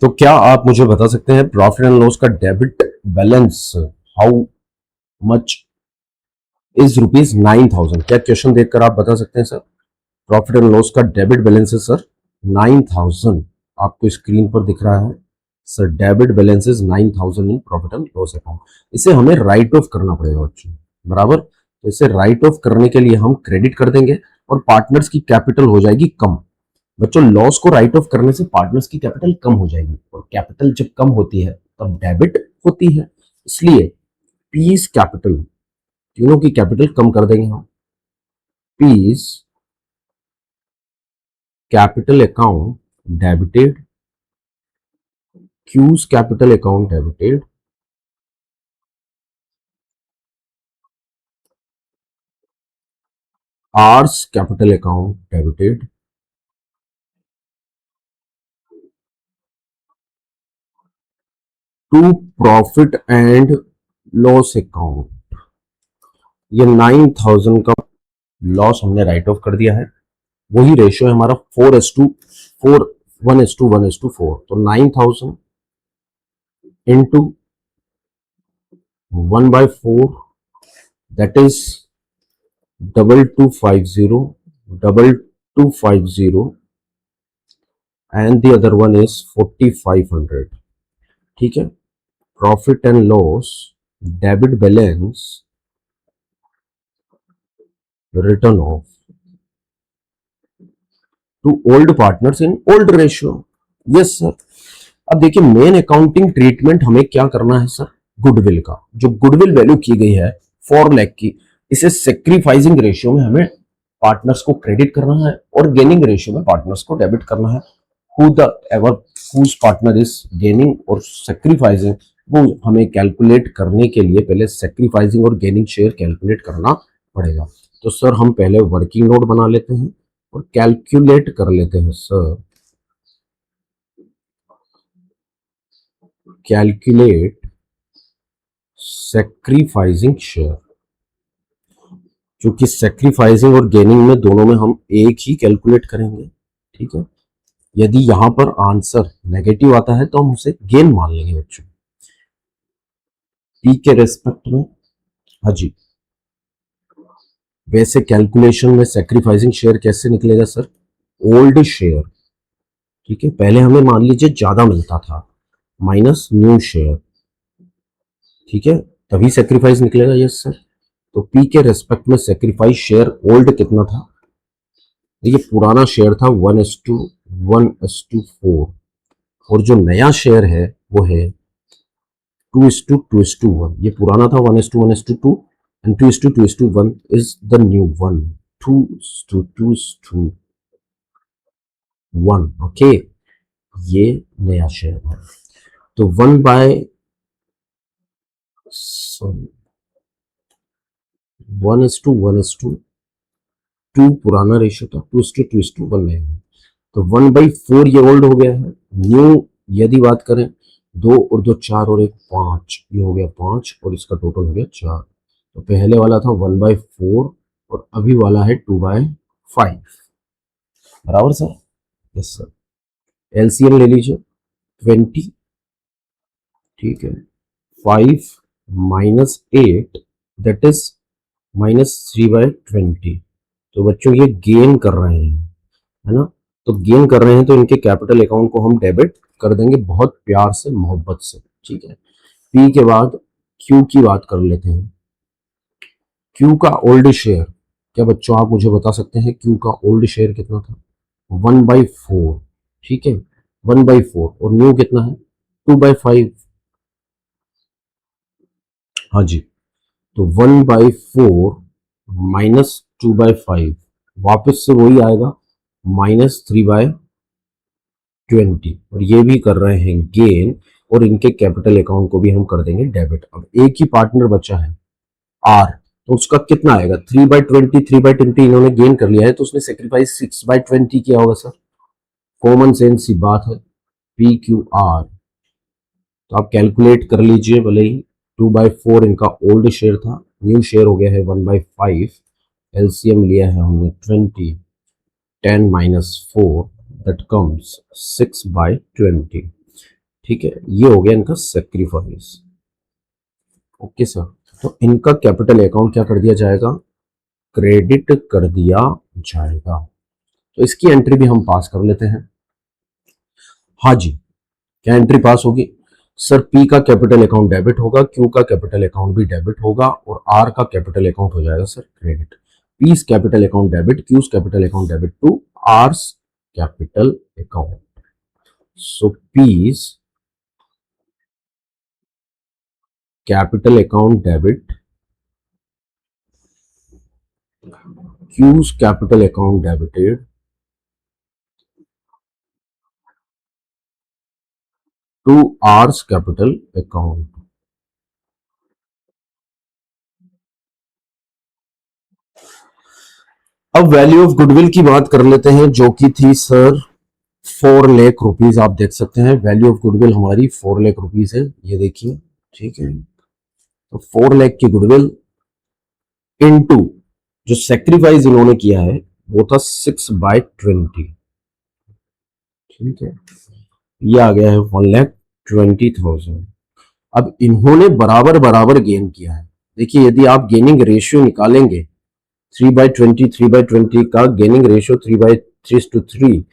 तो क्या आप मुझे बता सकते हैं प्रॉफिट एंड लॉस का debit balance how much is ₹9,000? क्या क्वेश्चन देखकर आप बता सकते हैं सर? प्रॉफिट एंड लॉस का डेबिट बैलेंस है सर 9,000, आपको स्क्रीन पर दिख रहा है sir. Debit balance is 9,000 in profit and loss account. इसे हमें राइट ऑफ करना पड़ेगा बच्चों, बराबर। तो इसे राइट ऑफ करने के लिए हम क्रेडिट कर देंगे और पार्टनर्स की कैपिटल हो जाएगी कम। बच्चों, लॉस को राइट ऑफ करने से पार्टनर्स की कैपिटल कम हो जाएगी, और कैपिटल जब कम होती है तब डेबिट होती है। इसलिए पीस कैपिटल, तीनों की कैपिटल कम कर देंगे हम। P's capital account debited, Q's capital account debited, R's capital account debited, to profit and loss account. ये 9,000 का लॉस हमने राइट ऑफ कर दिया है। वही रेशियो है हमारा 4:4, 1:1:4। तो 9,000 into 1/4, that is 2250, and the other one is 4,500। ठीक है। Profit and loss debit balance written off to old partners in old ratio. Yes sir. अब देखिए, मेन अकाउंटिंग ट्रीटमेंट हमें क्या करना है सर? गुडविल का, जो गुडविल वैल्यू की गई है 4 लाख की, इसे सेक्रीफाइसिंग रेशियो में हमें पार्टनर्स को क्रेडिट करना है और गेनिंग रेशियो में पार्टनर्स को डेबिट करना है। Who the ever whose partner is gaining और सेक्रीफाइसिंग, वो हमें कैलकुलेट करने के लिए पहले सेक्रीफाइसिंग और गेनिंग शेयर कैलकुलेट करना पड़ेगा। तो सर हम पहले वर्किंग नोट बना लेते हैं और कैलकुलेट कर लेते हैं सर। Calculate sacrificing share. क्योंकि सेक्रीफाइसिंग और गेनिंग में दोनों में हम एक ही कैलकुलेट करेंगे, ठीक है। यदि यहां पर आंसर नेगेटिव आता है तो हम उसे गेन मान लेंगे बच्चों। पी के रेस्पेक्ट में, हाँ जी, वैसे कैलकुलेशन में सेक्रीफाइसिंग शेयर कैसे निकलेगा सर? ओल्ड शेयर, ठीक है, पहले हमें मान लीजिए ज्यादा मिलता था, माइनस न्यू शेयर, ठीक है, तभी सेक्रीफाइस निकलेगा। Yes sir. तो पी के रेस्पेक्ट में सेक्रीफाइस शेयर ओल्ड कितना था? ये पुराना शेयर था 1:1:4, और जो नया शेयर है वो है 2:2:1। ये पुराना था 1:1:2, and 2:2:1 is the new one, 2:2:1। Okay, ये नया शेयर है। तो 1:1:2 पुराना रेशियो था, 2:2:1 नया। तो 1/4 ये ओल्ड हो गया है। न्यू यदि बात करें, 2 और 2 4 और 1 5, ये हो गया 5 और इसका टोटल हो गया 4। तो पहले वाला था 1/4 और अभी वाला है 2/5, बराबर सर? Yes sir. एलसीएम ले लीजिए 20, ठीक है, 5 माइनस 8 दैट इज -3/20। तो बच्चों ये गेन कर रहे हैं, है ना? तो गेन कर रहे हैं तो इनके कैपिटल अकाउंट को हम डेबिट कर देंगे बहुत प्यार से, मोहब्बत से, ठीक है। पी के बाद क्यू की बात कर लेते हैं। क्यू का ओल्ड शेयर, क्या बच्चों आप मुझे बता सकते हैं क्यू का ओल्ड शेयर कितना था? 1/4, ठीक है, 1/4, और न्यू कितना है? 2/5। हाँ जी, तो 1/4 माइनस 2/5 वापस से वही आएगा, -3/20, और ये भी कर रहे हैं गेन, और इनके कैपिटल अकाउंट को भी हम कर देंगे डेबिट। अब एक ही पार्टनर बचा है आर, तो उसका कितना आएगा? 3/20, 3/20 इन्होंने गेन कर लिया है, तो उसने सेक्रीफाइस 6/20 किया होगा सर। कॉमन सेंस सी बात है, पी क्यू आर। तो आप कैलकुलेट कर लीजिए भले ही। 2/4 इनका ओल्ड शेयर था, न्यू शेयर हो गया है 1/5। एलसीएम लिया है हमने 20, 10 माइनस 4 दैट कम्स 6/20, ठीक है। ये हो गया इनका सेक्रीफाइस। Okay sir. तो इनका कैपिटल अकाउंट क्या कर दिया जाएगा? क्रेडिट कर दिया जाएगा। तो इसकी एंट्री भी हम पास कर लेते हैं। हाँ जी, क्या एंट्री पास होगी सर? पी का कैपिटल अकाउंट डेबिट होगा, क्यू का कैपिटल अकाउंट भी डेबिट होगा, और आर का कैपिटल अकाउंट हो जाएगा sir credit. P's capital account debit, Q's capital account debit to R's capital account. So P's capital account debit, Q's capital account debited to R's capital account. अब value of goodwill की बात कर लेते हैं, जो कि थी सर 4 लाख रुपीज। आप देख सकते हैं वैल्यू ऑफ गुडविल हमारी 4 लाख रुपीज है, ये देखिए, ठीक है। तो 4 लाख की गुडविल इनटू जो सेक्रीफाइस इन्होंने किया है वो था 6/20, ठीक है। ये आ गया है 1,20,000। अब इन्होंने बराबर बराबर गेन किया है। देखिए यदि आप गेनिंग रेशियो निकालेंगे, 3/20, 3/20 का गेनिंग रेशियो 3/3:3,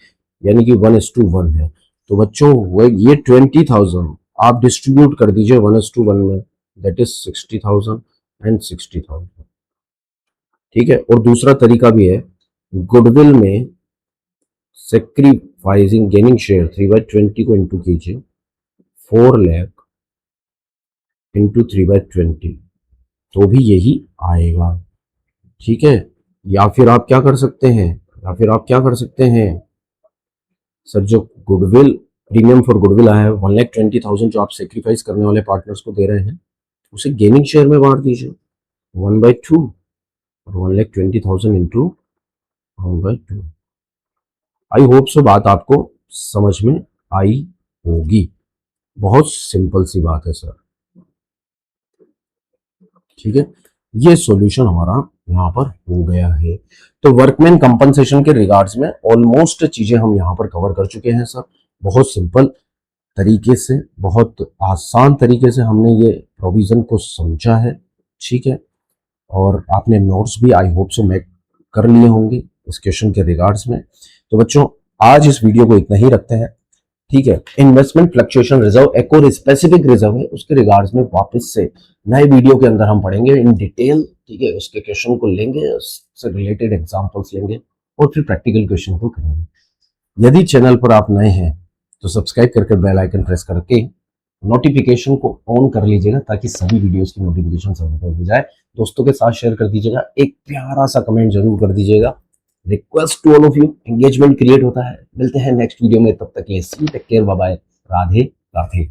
यानी कि 1:1 है। तो बच्चों वो ये 20,000 आप डिस्ट्रीब्यूट कर दीजिए 1:1 में, दैट इज 60,000 एंड 60,000, ठीक है। और दूसरा तरीका भी है, गुडविल में सेक्रीफाइसिंग गेनिंग शेयर 3/20 को इंटू कीजिए, 4 लाख इंटू 3/20, तो भी यही आएगा, ठीक है। या फिर आप क्या कर सकते हैं, सर जो गुडविल प्रीमियम फॉर गुडविल आया है 1,20,000 जो आप सेक्रीफाइस करने वाले पार्टनर्स को दे रहे हैं, उसे गेनिंग शेयर में बांट दीजिए 1/2, और 1,20,000 इंटू 1/2। आई होप सो बात आपको समझ में आई होगी। बहुत सिंपल सी बात है सर, ठीक है। ये सॉल्यूशन हमारा यहाँ पर हो गया है। तो वर्कमैन कंपनसेशन के रिगार्ड्स में ऑलमोस्ट चीजें हम यहाँ पर कवर कर चुके हैं सर। बहुत सिंपल तरीके से, बहुत आसान तरीके से हमने ये प्रोविजन को समझा है, ठीक है। और आपने नोट्स भी आई होप सो मेक कर लिए होंगे इस क्वेश्चन के रिगार्ड्स में। तो बच्चों आज इस वीडियो को इतना ही रखते हैं, ठीक है। इन्वेस्टमेंट फ्लक्चुएशन रिजर्व एक और स्पेसिफिक रिजर्व है, उसके रिगार्ड्स में वापस से नए वीडियो के अंदर हम पढ़ेंगे इन डिटेल, ठीक है। उसके क्वेश्चन को लेंगे, उससे रिलेटेड एग्जांपल्स लेंगे और फिर प्रैक्टिकल क्वेश्चन को करेंगे। यदि चैनल पर आप नए हैं तो सब्सक्राइब करके बेल आइकन प्रेस करके नोटिफिकेशन को ऑन कर लीजिएगा ताकि सभी वीडियोस की नोटिफिकेशन सबको हो जाए। दोस्तों के साथ शेयर कर दीजिएगा, एक प्यारा सा कमेंट जरूर कर दीजिएगा। Request to all of you, engagement create होता है। मिलते हैं नेक्स्ट वीडियो में, तब तक के लिए see take care, bye bye, Radhe Radhe.